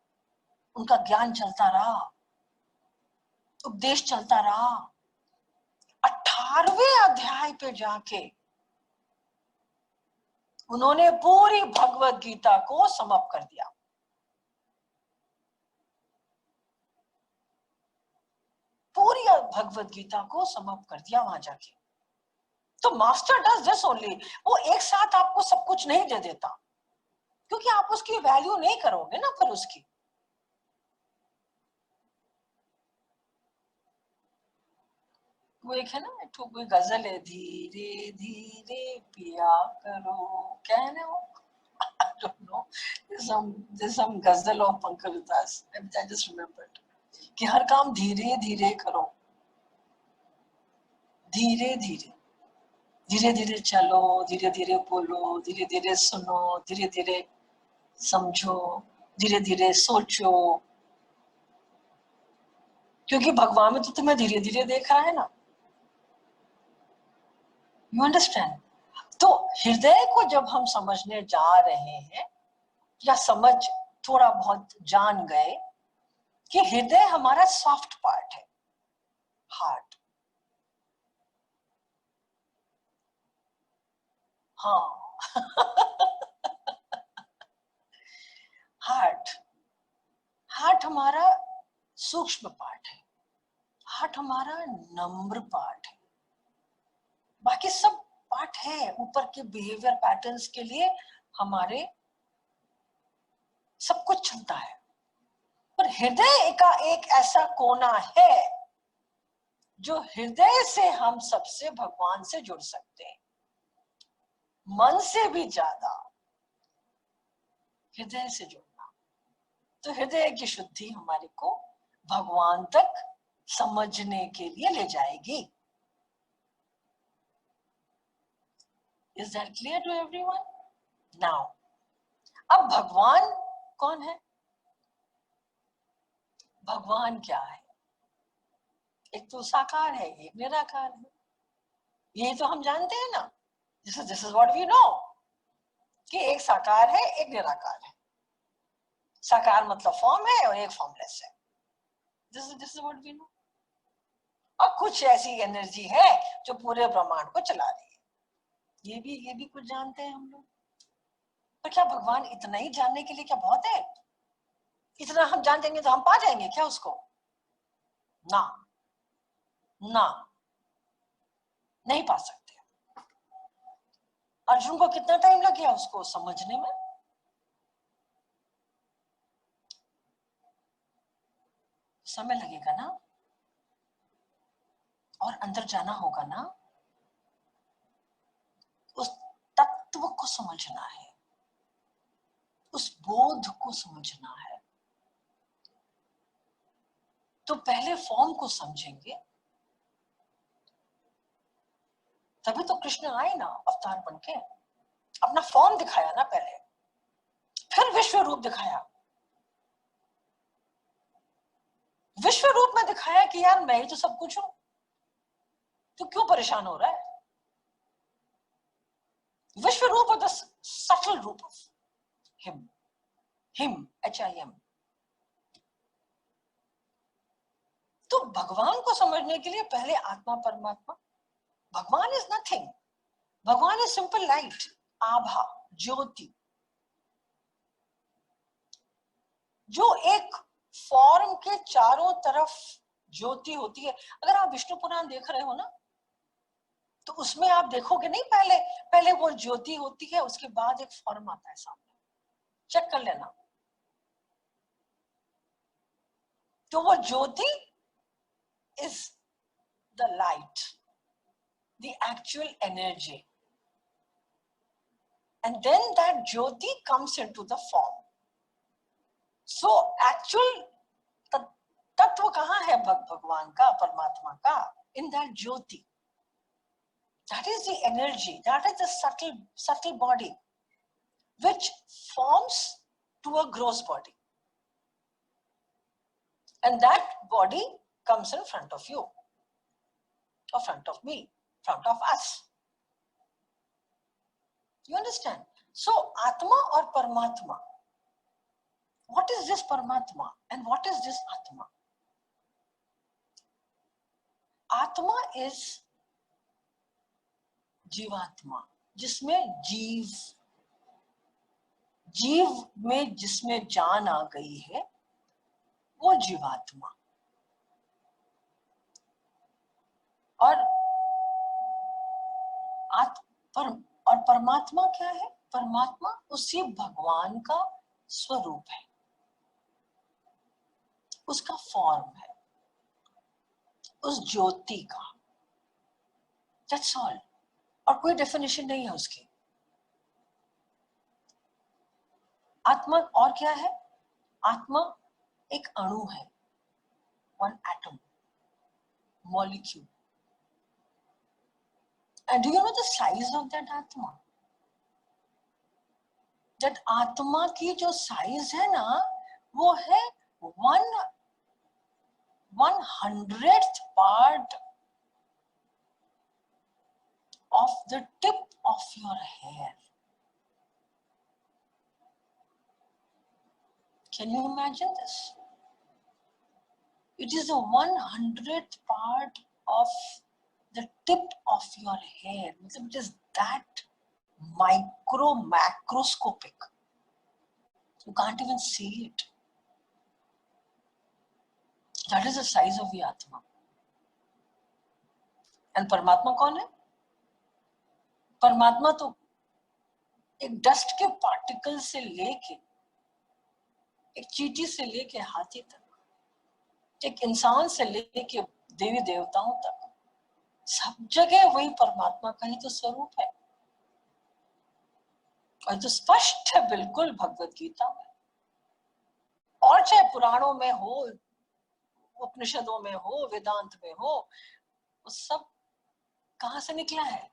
उनका ज्ञान चलता रहा, उपदेश चलता रहा. 18वें अध्याय पे जाके उन्होंने पूरी भगवत गीता को समाप्त कर दिया. पूरी भगवत गीता को समाप्त कर दिया वहां जाके. तो मास्टर डज दिस ओनली. वो एक साथ आपको सब कुछ नहीं दे देता, क्योंकि आप उसकी वैल्यू नहीं करोगे ना फिर उसकी. वो एक है ना, एक ठो कोई गजल है, धीरे धीरे पिया करो, क्या है ना वो, I don't know. There's some ghazal of Pankaj Udas. I just remembered कि हर काम धीरे धीरे करो, धीरे धीरे, धीरे धीरे चलो, धीरे धीरे बोलो, धीरे धीरे सुनो, धीरे धीरे समझो, धीरे धीरे सोचो, क्योंकि भगवान में तो तुम्हें धीरे धीरे देख रहा है ना। You understand? तो हृदय को जब हम समझने जा रहे हैं, या समझ थोड़ा बहुत जान गए कि हृदय हमारा सॉफ्ट पार्ट है, हार्ट, हाँ हार्ट, हार्ट हमारा सूक्ष्म पार्ट है, हार्ट हमारा नम्र पार्ट है। बाकी सब पार्ट है ऊपर के बिहेवियर पैटर्न्स के लिए, हमारे सब कुछ चलता है, पर हृदय का एक ऐसा कोना है जो हृदय से हम सबसे भगवान से जुड़ सकते हैं, मन से भी ज्यादा हृदय से जुड़ना। तो हृदय की शुद्धि हमारे को भगवान तक समझने के लिए ले जाएगी। Is that clear to everyone? Now, अब भगवान कौन है? भगवान क्या है? एक तो साकार है, एक निराकार है। ये तो हम जानते हैं ना, this is what we know, कि एक साकार है, एक निराकार है। साकार मतलब फॉर्म है और एक फॉर्मलेस है। This is what we know. और कुछ ऐसी एनर्जी है जो पूरे ब्रह्मांड को चला रही है, ये भी कुछ जानते हैं हम लोग। पर क्या भगवान इतना ही जानने के लिए क्या बहुत है? इतना हम जान देंगे तो हम पा जाएंगे क्या उसको? ना ना, नहीं पा सकते। अर्जुन को कितना टाइम लग गया उसको समझने में? समय लगेगा ना, और अंदर जाना होगा ना, उस तत्व को समझना है, उस बोध को समझना है। तो पहले फॉर्म को समझेंगे, तभी तो कृष्ण आए ना अवतार बन के, अपना फॉर्म दिखाया ना पहले, फिर विश्व रूप दिखाया। विश्व रूप में दिखाया कि यार मैं ही तो सब कुछ हूं, तो क्यों परेशान हो रहा है? विश्व रूप और द सटल रूप ऑफ हिम, HIM। तो भगवान को समझने के लिए पहले आत्मा परमात्मा। भगवान इज नथिंग, भगवान इज सिंपल लाइट, आभा, ज्योति, जो एक फॉर्म के चारों तरफ ज्योति होती है। अगर आप विष्णु पुराण देख रहे हो ना, तो उसमें आप देखोगे नहीं, पहले पहले वो ज्योति होती है, उसके बाद एक फॉर्म आता है सामने, चेक कर लेना। तो वो jyoti is the light, the actual energy, and then that jyoti comes into the form. So actual तत्व कहाँ है भगवान का, परमात्मा का? In that jyoti. That is the energy, that is the subtle body which forms to a gross body, and that body comes in front of you, or front of me, front of us. You understand? So Atma or Paramatma, what is this Paramatma and what is this Atma? Atma is जीवात्मा, जिसमें जीव में जिसमें जान आ गई है, वो जीवात्मा। और परमात्मा क्या है? परमात्मा उसी भगवान का स्वरूप है, उसका फॉर्म है, उस ज्योति का। दैट्स ऑल, और कोई डेफिनेशन नहीं है उसकी। आत्मा और क्या है? आत्मा एक अणु है, one atom, molecule. And do you know the size of that आत्मा? दैट आत्मा की जो साइज है ना, वो है 1/100th part of the tip of your hair. Can you imagine this? It is a 100th part of the tip of your hair. It is that macroscopic. You can't even see it. That is the size of the Atma. And परमात्मा कौन है? परमात्मा तो एक dust के particle से लेके, एक चींटी से लेके हाथी तक, एक इंसान से लेके देवी देवताओं तक, सब जगह वही परमात्मा का ही तो स्वरूप है। और तो स्पष्ट है बिल्कुल भगवत गीता में, और चाहे पुराणों में हो, उपनिषदों में हो, वेदांत में हो, वो सब कहां से निकला है?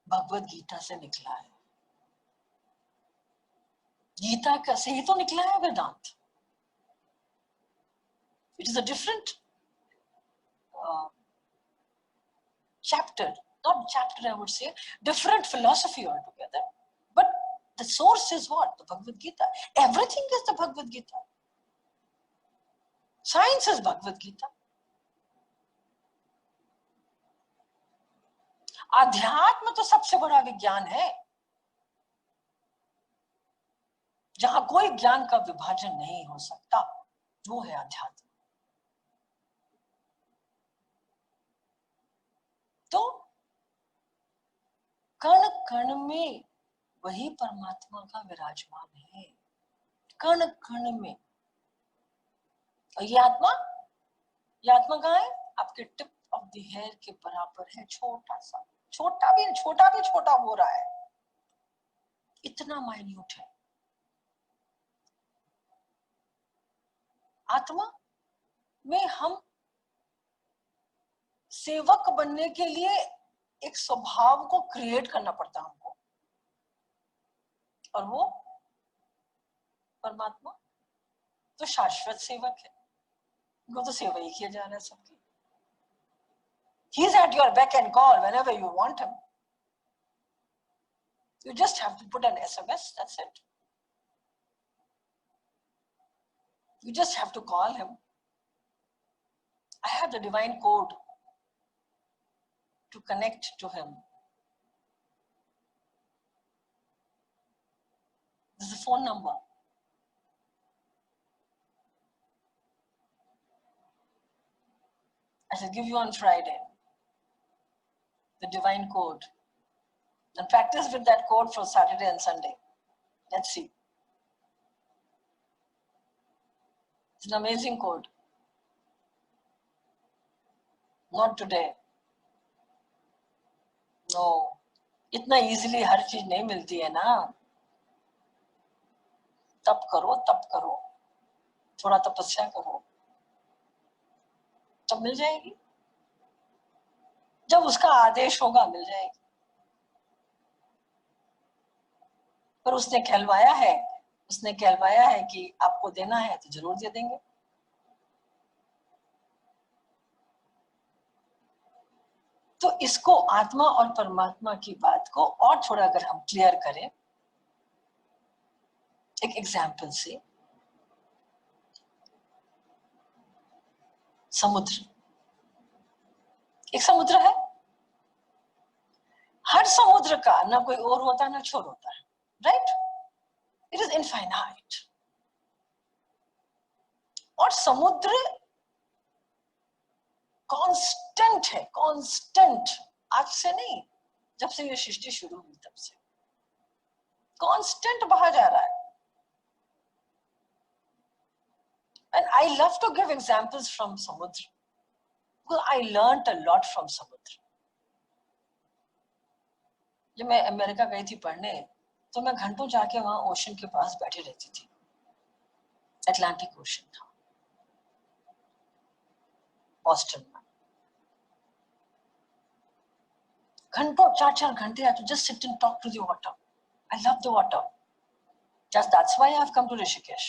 भगवत गीता से निकला है। गीता का से ही तो निकला है Vedanta. It is a different chapter, not chapter, I would say, different philosophy altogether. But the source is what? The Bhagavad Gita. Everything is the Bhagavad Gita. Science is Bhagavad Gita. आध्यात्म तो सबसे बड़ा विज्ञान है, जहां कोई ज्ञान का विभाजन नहीं हो सकता, वो है अध्यात्म। तो कण कण में वही परमात्मा का विराजमान है, कण कण में। और ये आत्मा कहाँ है? आपके टिप ऑफ द हेयर के बराबर है, छोटा सा, छोटा भी छोटा हो रहा है, इतना माइन्यूट है। आत्मा में हम सेवक बनने के लिए एक स्वभाव को क्रिएट करना पड़ता हमको, और वो परमात्मा तो शाश्वत सेवक है, वो तो सेवा ही किया जा रहा है सबकी। He is at your beck and call whenever you want him. You just have to put an SMS, that's it. You just have to call him. I have the divine code to connect to him. This is the phone number. I shall give you on Friday the divine code, and practice with that code for Saturday and Sunday. Let's see. It's an amazing code. Not today. No. इतना easily हर चीज नहीं मिलती है ना। तप करो, थोड़ा तपस्या करो, तब मिल जाएगी। जब उसका आदेश होगा मिल जाएगी। पर उसने कहलवाया है कि आपको देना है तो जरूर दे देंगे। तो इसको, आत्मा और परमात्मा की बात को और थोड़ा अगर हम क्लियर करें एक एग्जाम्पल से, समुद्र, एक समुद्र है, हर समुद्र का ना कोई ओर होता है ना छोर होता है, राइट? It is infinite. और समुद्र कांस्टेंट है, कांस्टेंट, आज से नहीं, जब से ये सृष्टि शुरू हुई तब से कांस्टेंट बहा जा रहा है। And I love to give examples from Samudra, because I learned a lot from Samudra. जब मैं अमेरिका गई थी पढ़ने तो मैं घंटों जाके वहां ओशन के पास बैठी रहती थी। अटलांटिक ओशन था बॉस्टन में। घंटों 4-4 घंटे I have to just sit and talk to the water. I love the water. Just that's why I have come to Rishikesh.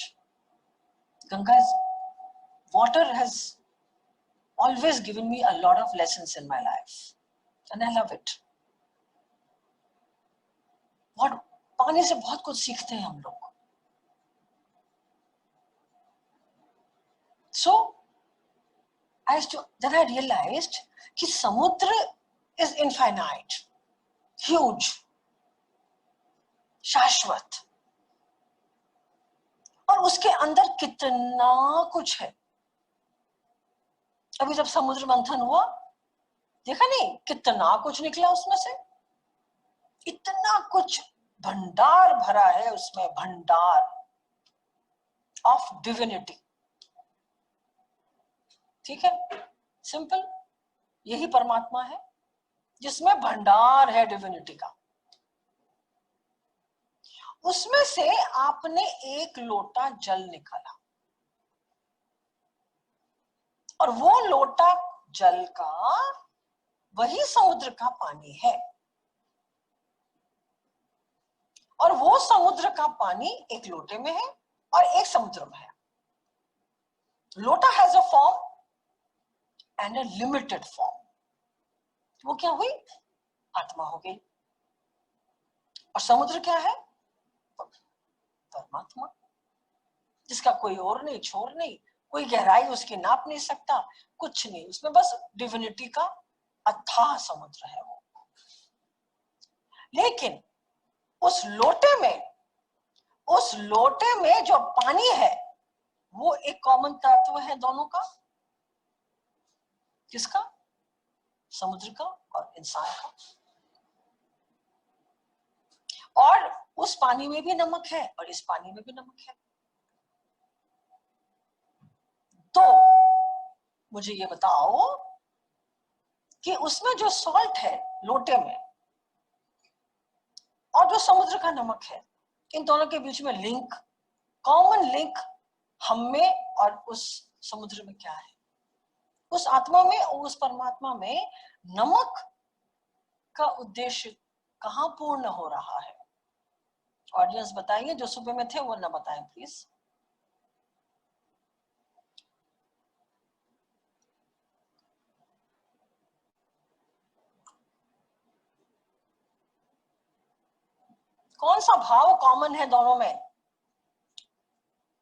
Ganga's water has always given me a lot of lessons in my life and I love it. बहुत पानी से बहुत कुछ सीखते हैं हम लोग। So then I realized कि समुद्र is infinite, huge, शाश्वत, और उसके अंदर कितना कुछ है। अभी जब समुद्र मंथन हुआ देखा नहीं कितना कुछ निकला उसमें से, इतना कुछ भंडार भरा है उसमें, भंडार ऑफ डिविनिटी। ठीक है, सिंपल, यही परमात्मा है जिसमें भंडार है डिविनिटी का। उसमें से आपने एक लोटा जल निकाला और वो लोटा जल का वही समुद्र का पानी है, और वो समुद्र का पानी एक लोटे में है और एक समुद्र में है। लोटा has a form and a limited form. वो क्या हुई? आत्मा हो गई। और समुद्र क्या है? परमात्मा, जिसका कोई और नहीं, छोर नहीं, कोई गहराई उसकी नाप नहीं सकता, कुछ नहीं, उसमें बस डिविनिटी का अथाह समुद्र है वो। लेकिन उस लोटे में जो पानी है वो एक कॉमन तत्व है दोनों का। किसका? समुद्र का और इंसान का। और उस पानी में भी नमक है और इस पानी में भी नमक है। तो मुझे ये बताओ कि उसमें जो सॉल्ट है लोटे में और जो समुद्र का नमक है, इन दोनों के बीच में लिंक, कॉमन लिंक हम में और उस समुद्र में क्या है? उस आत्मा में और उस परमात्मा में नमक का उद्देश्य कहां पूर्ण हो रहा है? ऑडियंस बताइए, जो सुबह में थे वो ना बताएं प्लीज। कौन सा भाव कॉमन है दोनों में?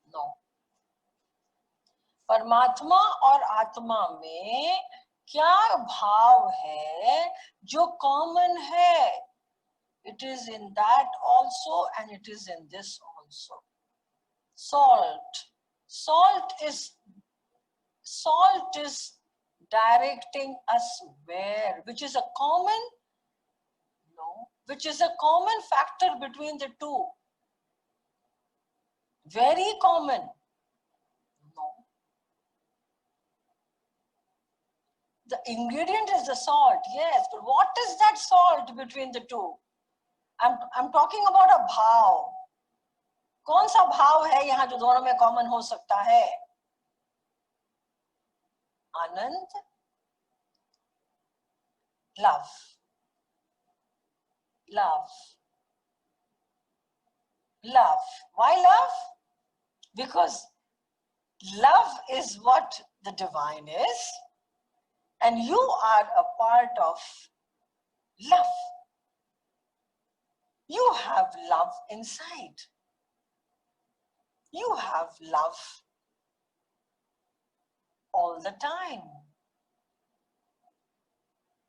नो। परमात्मा और आत्मा में क्या भाव है जो कॉमन है? It is in that also and it is in this also. Salt is directing us where? Which is a common? No. Which is a common factor between the two? Very common? No. The ingredient is the salt, yes, but what is that salt between the two? I'm talking about a भाव। कौन सा भाव है यहां जो दोनों में common हो सकता है? आनंद, love. Why love? Because love is what the divine is and you are a part of love. You have love inside. You have love all the time.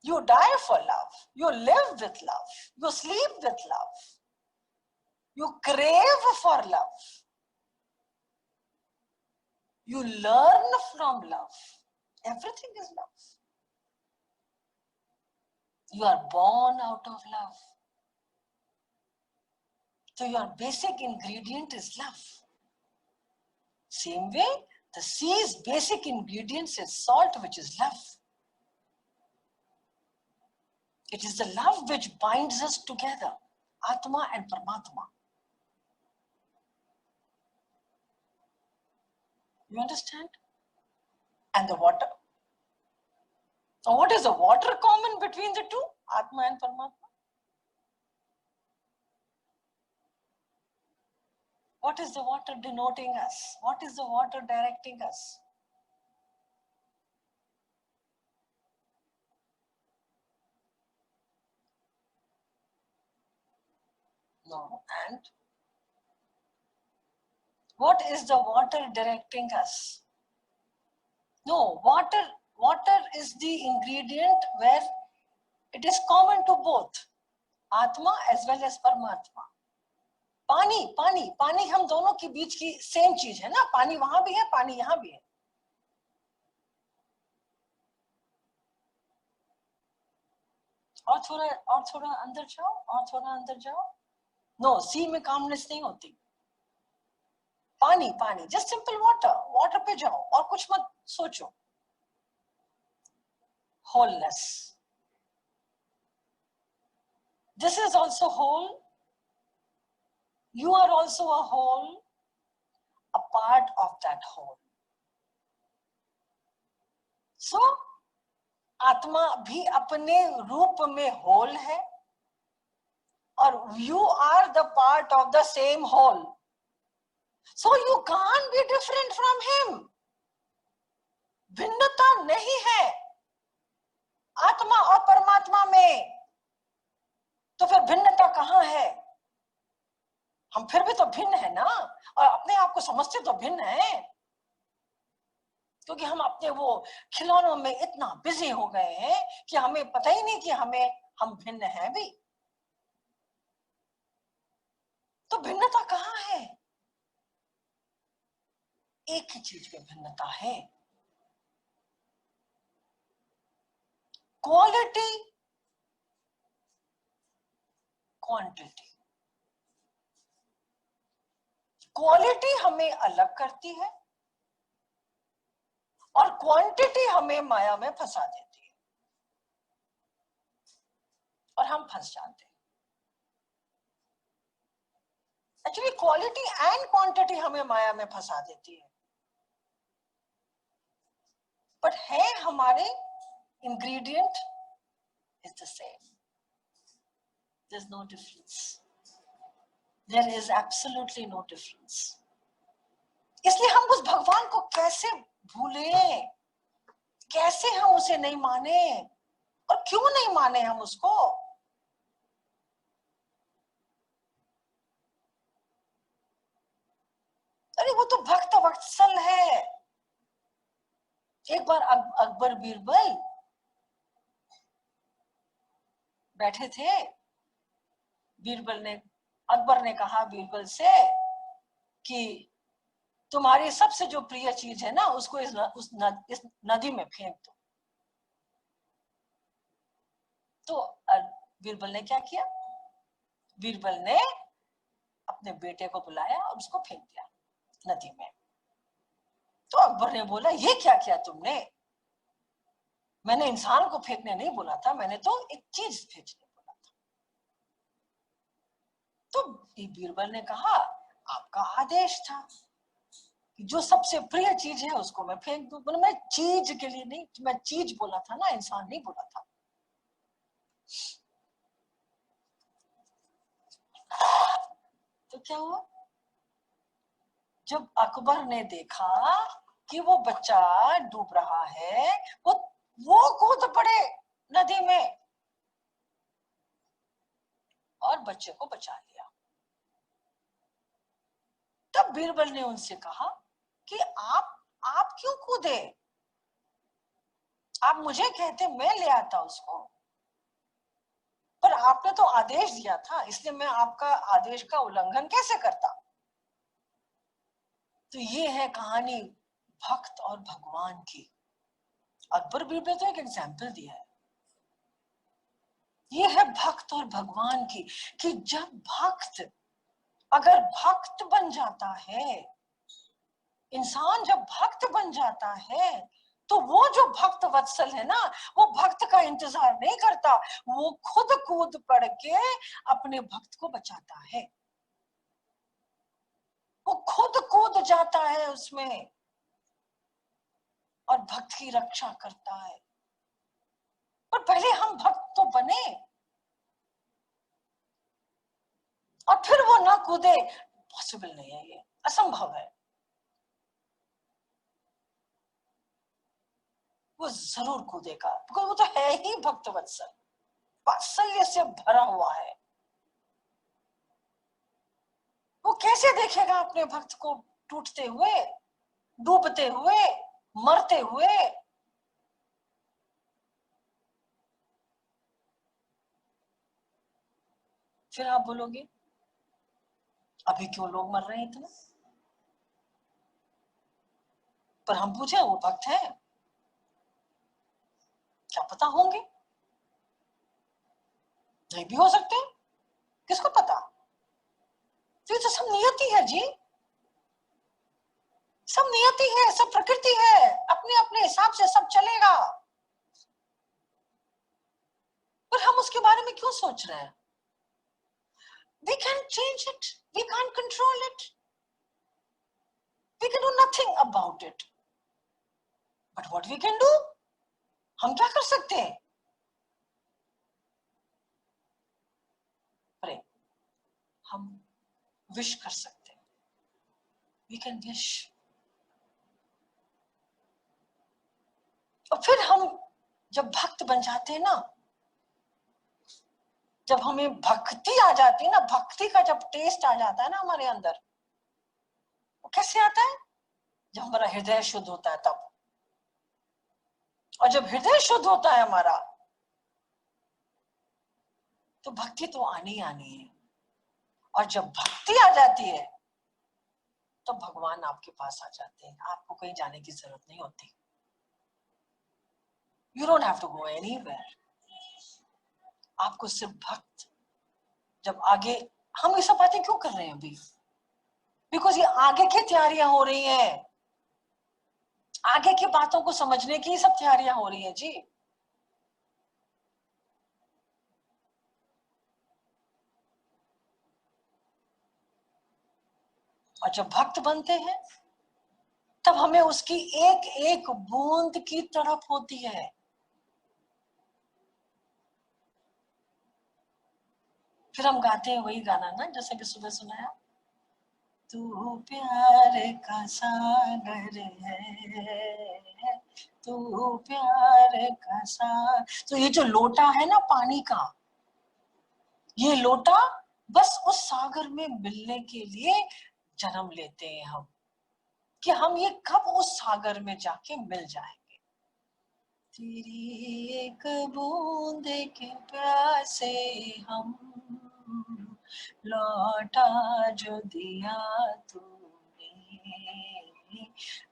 You die for love. You live with love. You sleep with love. You crave for love. You learn from love. Everything is love. You are born out of love. So your basic ingredient is love. Same way, the sea's basic ingredients is salt, which is love. It is the love which binds us together, Atma and Paramatma. You understand? And the water. So what is the water common between the two, Atma and Paramatma? What is the water denoting us? What is the water directing us? No. And what is the water directing us? No, water is the ingredient where it is common to both Atma as well as Paramatma. पानी हम दोनों के बीच की same चीज है ना, पानी वहां भी है, पानी यहां भी है. और थोड़ा अंदर जाओ. नो, सी में कामनेस नहीं होती. पानी, जस्ट सिंपल वाटर पे जाओ और कुछ मत सोचो. Wholeness. This is also whole. You are also a whole, a part of that whole. So, आत्मा भी अपने रूप में whole है और you are the part of the same whole. So you can't be different from him. भिन्नता नहीं है आत्मा और परमात्मा में. तो फिर भिन्नता कहाँ है? हम फिर भी तो भिन्न है ना, और अपने आप को समझते तो भिन्न है, क्योंकि हम अपने वो खिलौनों में इतना बिजी हो गए हैं कि हमें पता ही नहीं कि हम भिन्न हैं भी. तो भिन्नता कहाँ है? एक ही चीज में भिन्नता है, क्वालिटी, क्वांटिटी. क्वालिटी हमें अलग करती है और क्वांटिटी हमें माया में फंसा देती है और हम फंस जाते हैं. एक्चुअली क्वालिटी एंड क्वांटिटी हमें माया में फंसा देती है, बट है हमारे ingredient is the same. There is no difference. There is absolutely no difference. इसलिए हम उस भगवान को कैसे भूलें, कैसे हम उसे नहीं माने, और क्यों नहीं माने हम उसको? अरे वो तो भक्त वत्सल है. एक बार अकबर बीरबल बैठे थे. अकबर ने कहा बीरबल से कि तुम्हारी सबसे जो प्रिय चीज है ना, उसको इस नदी में फेंक दो. तो बीरबल ने क्या किया? बीरबल ने अपने बेटे को बुलाया और उसको फेंक दिया नदी में. तो अकबर ने बोला, ये क्या किया तुमने? मैंने इंसान को फेंकने नहीं बोला था, मैंने तो एक चीज फेंकने बोला था. तो बीरबल ने कहा, आपका आदेश था कि जो सबसे प्रिय चीज है उसको मैं फेंक दूं. बोला, मैं चीज के लिए नहीं, मैं चीज बोला था ना, इंसान नहीं बोला था. तो क्या हुआ? जब अकबर ने देखा कि वो बच्चा डूब रहा है, वो कूद पड़े नदी में और बच्चे को बचा लिया. तब बीरबल ने उनसे कहा कि आप क्यों कूदे? आप मुझे कहते, मैं ले आता उसको. पर आपने तो आदेश दिया था, इसलिए मैं आपका आदेश का उल्लंघन कैसे करता? तो ये है कहानी भक्त और भगवान की. अकबर बीरबल तो एक एग्जाम्पल दिया है. ये है भक्त और भगवान की, कि जब अगर भक्त बन जाता है, इंसान जब भक्त बन जाता है, तो वो जो भक्त वत्सल है ना, वो भक्त का इंतजार नहीं करता, वो खुद कूद पड़ के अपने भक्त को बचाता है, वो खुद कूद जाता है उसमें और भक्त की रक्षा करता है। पर पहले हम भक्त तो बने और फिर वो ना कूदे, पॉसिबल नहीं है, ये असंभव है। वो जरूर कूदेगा, क्योंकि वो तो है ही भक्त वत्सल, वात्सल्य से भरा हुआ है। वो कैसे देखेगा अपने भक्त को टूटते हुए, डूबते हुए, मरते हुए? फिर आप बोलोगे अभी क्यों लोग मर रहे हैं इतना, पर हम पूछे वो भक्त है, क्या पता होंगे, नहीं भी हो सकते, किसको पता? तो ये तो सब नियति है जी, सब नियति है, सब प्रकृति है, अपने अपने हिसाब से सब चलेगा। पर हम उसके बारे में क्यों सोच रहे हैं? We can change it, we can't control it, we can do nothing about it, but what we can do, हम क्या कर सकते हैं? अरे हम विश कर सकते हैं, we can wish। और फिर हम जब भक्त बन जाते हैं ना, जब हमें भक्ति आ जाती है ना, भक्ति का जब टेस्ट आ जाता है ना हमारे अंदर, वो कैसे आता है? जब हमारा हृदय शुद्ध होता है तब। और जब हृदय शुद्ध होता है हमारा, तो भक्ति तो आनी ही आनी है। और जब भक्ति आ जाती है तो भगवान आपके पास आ जाते हैं, आपको कहीं जाने की जरूरत नहीं होती। You don't have to go anywhere. आपको सिर्फ भक्त जब आगे, हम ये सब बातें क्यों कर रहे हैं अभी? बिकॉज ये आगे की तैयारियां हो रही हैं, आगे की बातों को समझने की सब तैयारियां हो रही हैं जी। और जब भक्त बनते हैं तब हमें उसकी एक एक बूंद की तड़प होती है। फिर हम गाते हैं वही गाना ना, जैसे कि सुबह सुनाया, तू प्यार का सागर है, तू प्यार का सागर। तो ये जो लोटा है ना पानी का, ये लोटा बस उस सागर में मिलने के लिए जन्म लेते हैं हम, कि हम ये कब उस सागर में जाके मिल जाएंगे। तेरी एक बूंद के प्यासे हम, लौटा जो दिया तूने,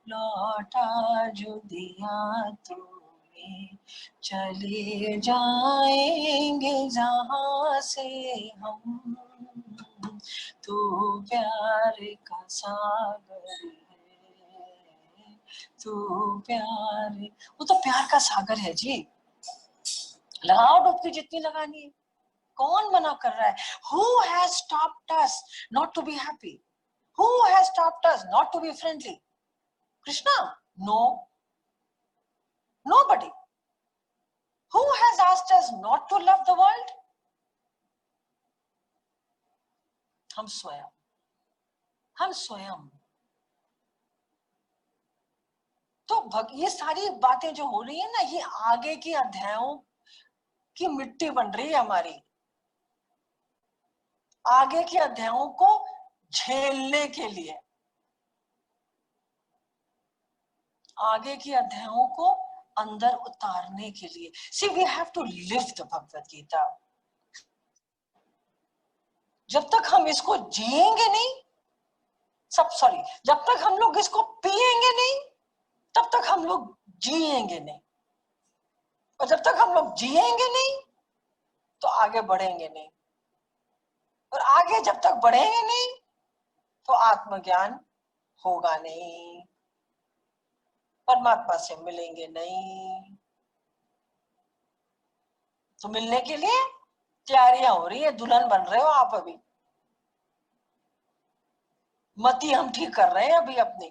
लौटा जो दिया तूने, चले जाएंगे जहां से हम, तू प्यार का सागर है, तू प्यार। वो तो प्यार का सागर है जी, लगाओ डुबकी जितनी लगानी है। कौन मना कर रहा है? Who has stopped us not to be happy? Who has stopped us not to be friendly? Krishna? No. Nobody. Who has asked us not to love the world? हम स्वयं, हम स्वयं। तो ये सारी बातें जो हो रही है ना, ये आगे के अध्यायों की मिट्टी बन रही है हमारी, आगे के अध्यायों को झेलने के लिए, आगे के अध्यायों को अंदर उतारने के लिए। See we have to live the Bhagavad Gita. जब तक हम इसको जिएंगे नहीं, जब तक हम लोग इसको पिएंगे नहीं, तब तक हम लोग जिएंगे नहीं। और जब तक हम लोग जिएंगे नहीं तो आगे बढ़ेंगे नहीं, और आगे जब तक बढ़ेंगे नहीं तो आत्मज्ञान होगा नहीं। परमात्मा से मिलेंगे नहीं। तो मिलने के लिए तैयारियां हो रही है, दुल्हन बन रहे हो आप अभी। मति हम ठीक कर रहे हैं अभी अपनी,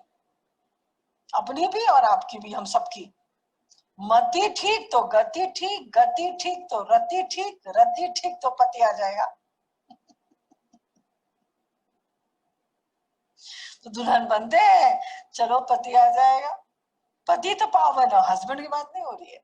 अपनी भी और आपकी भी, हम सबकी। मति ठीक तो गति ठीक, गति ठीक तो रति ठीक, रति ठीक तो पति आ जाएगा। तो दुल्हन बनते हैं, चलो पति आ जाएगा। पति तो पावन है, हस्बैंड की बात नहीं हो रही है।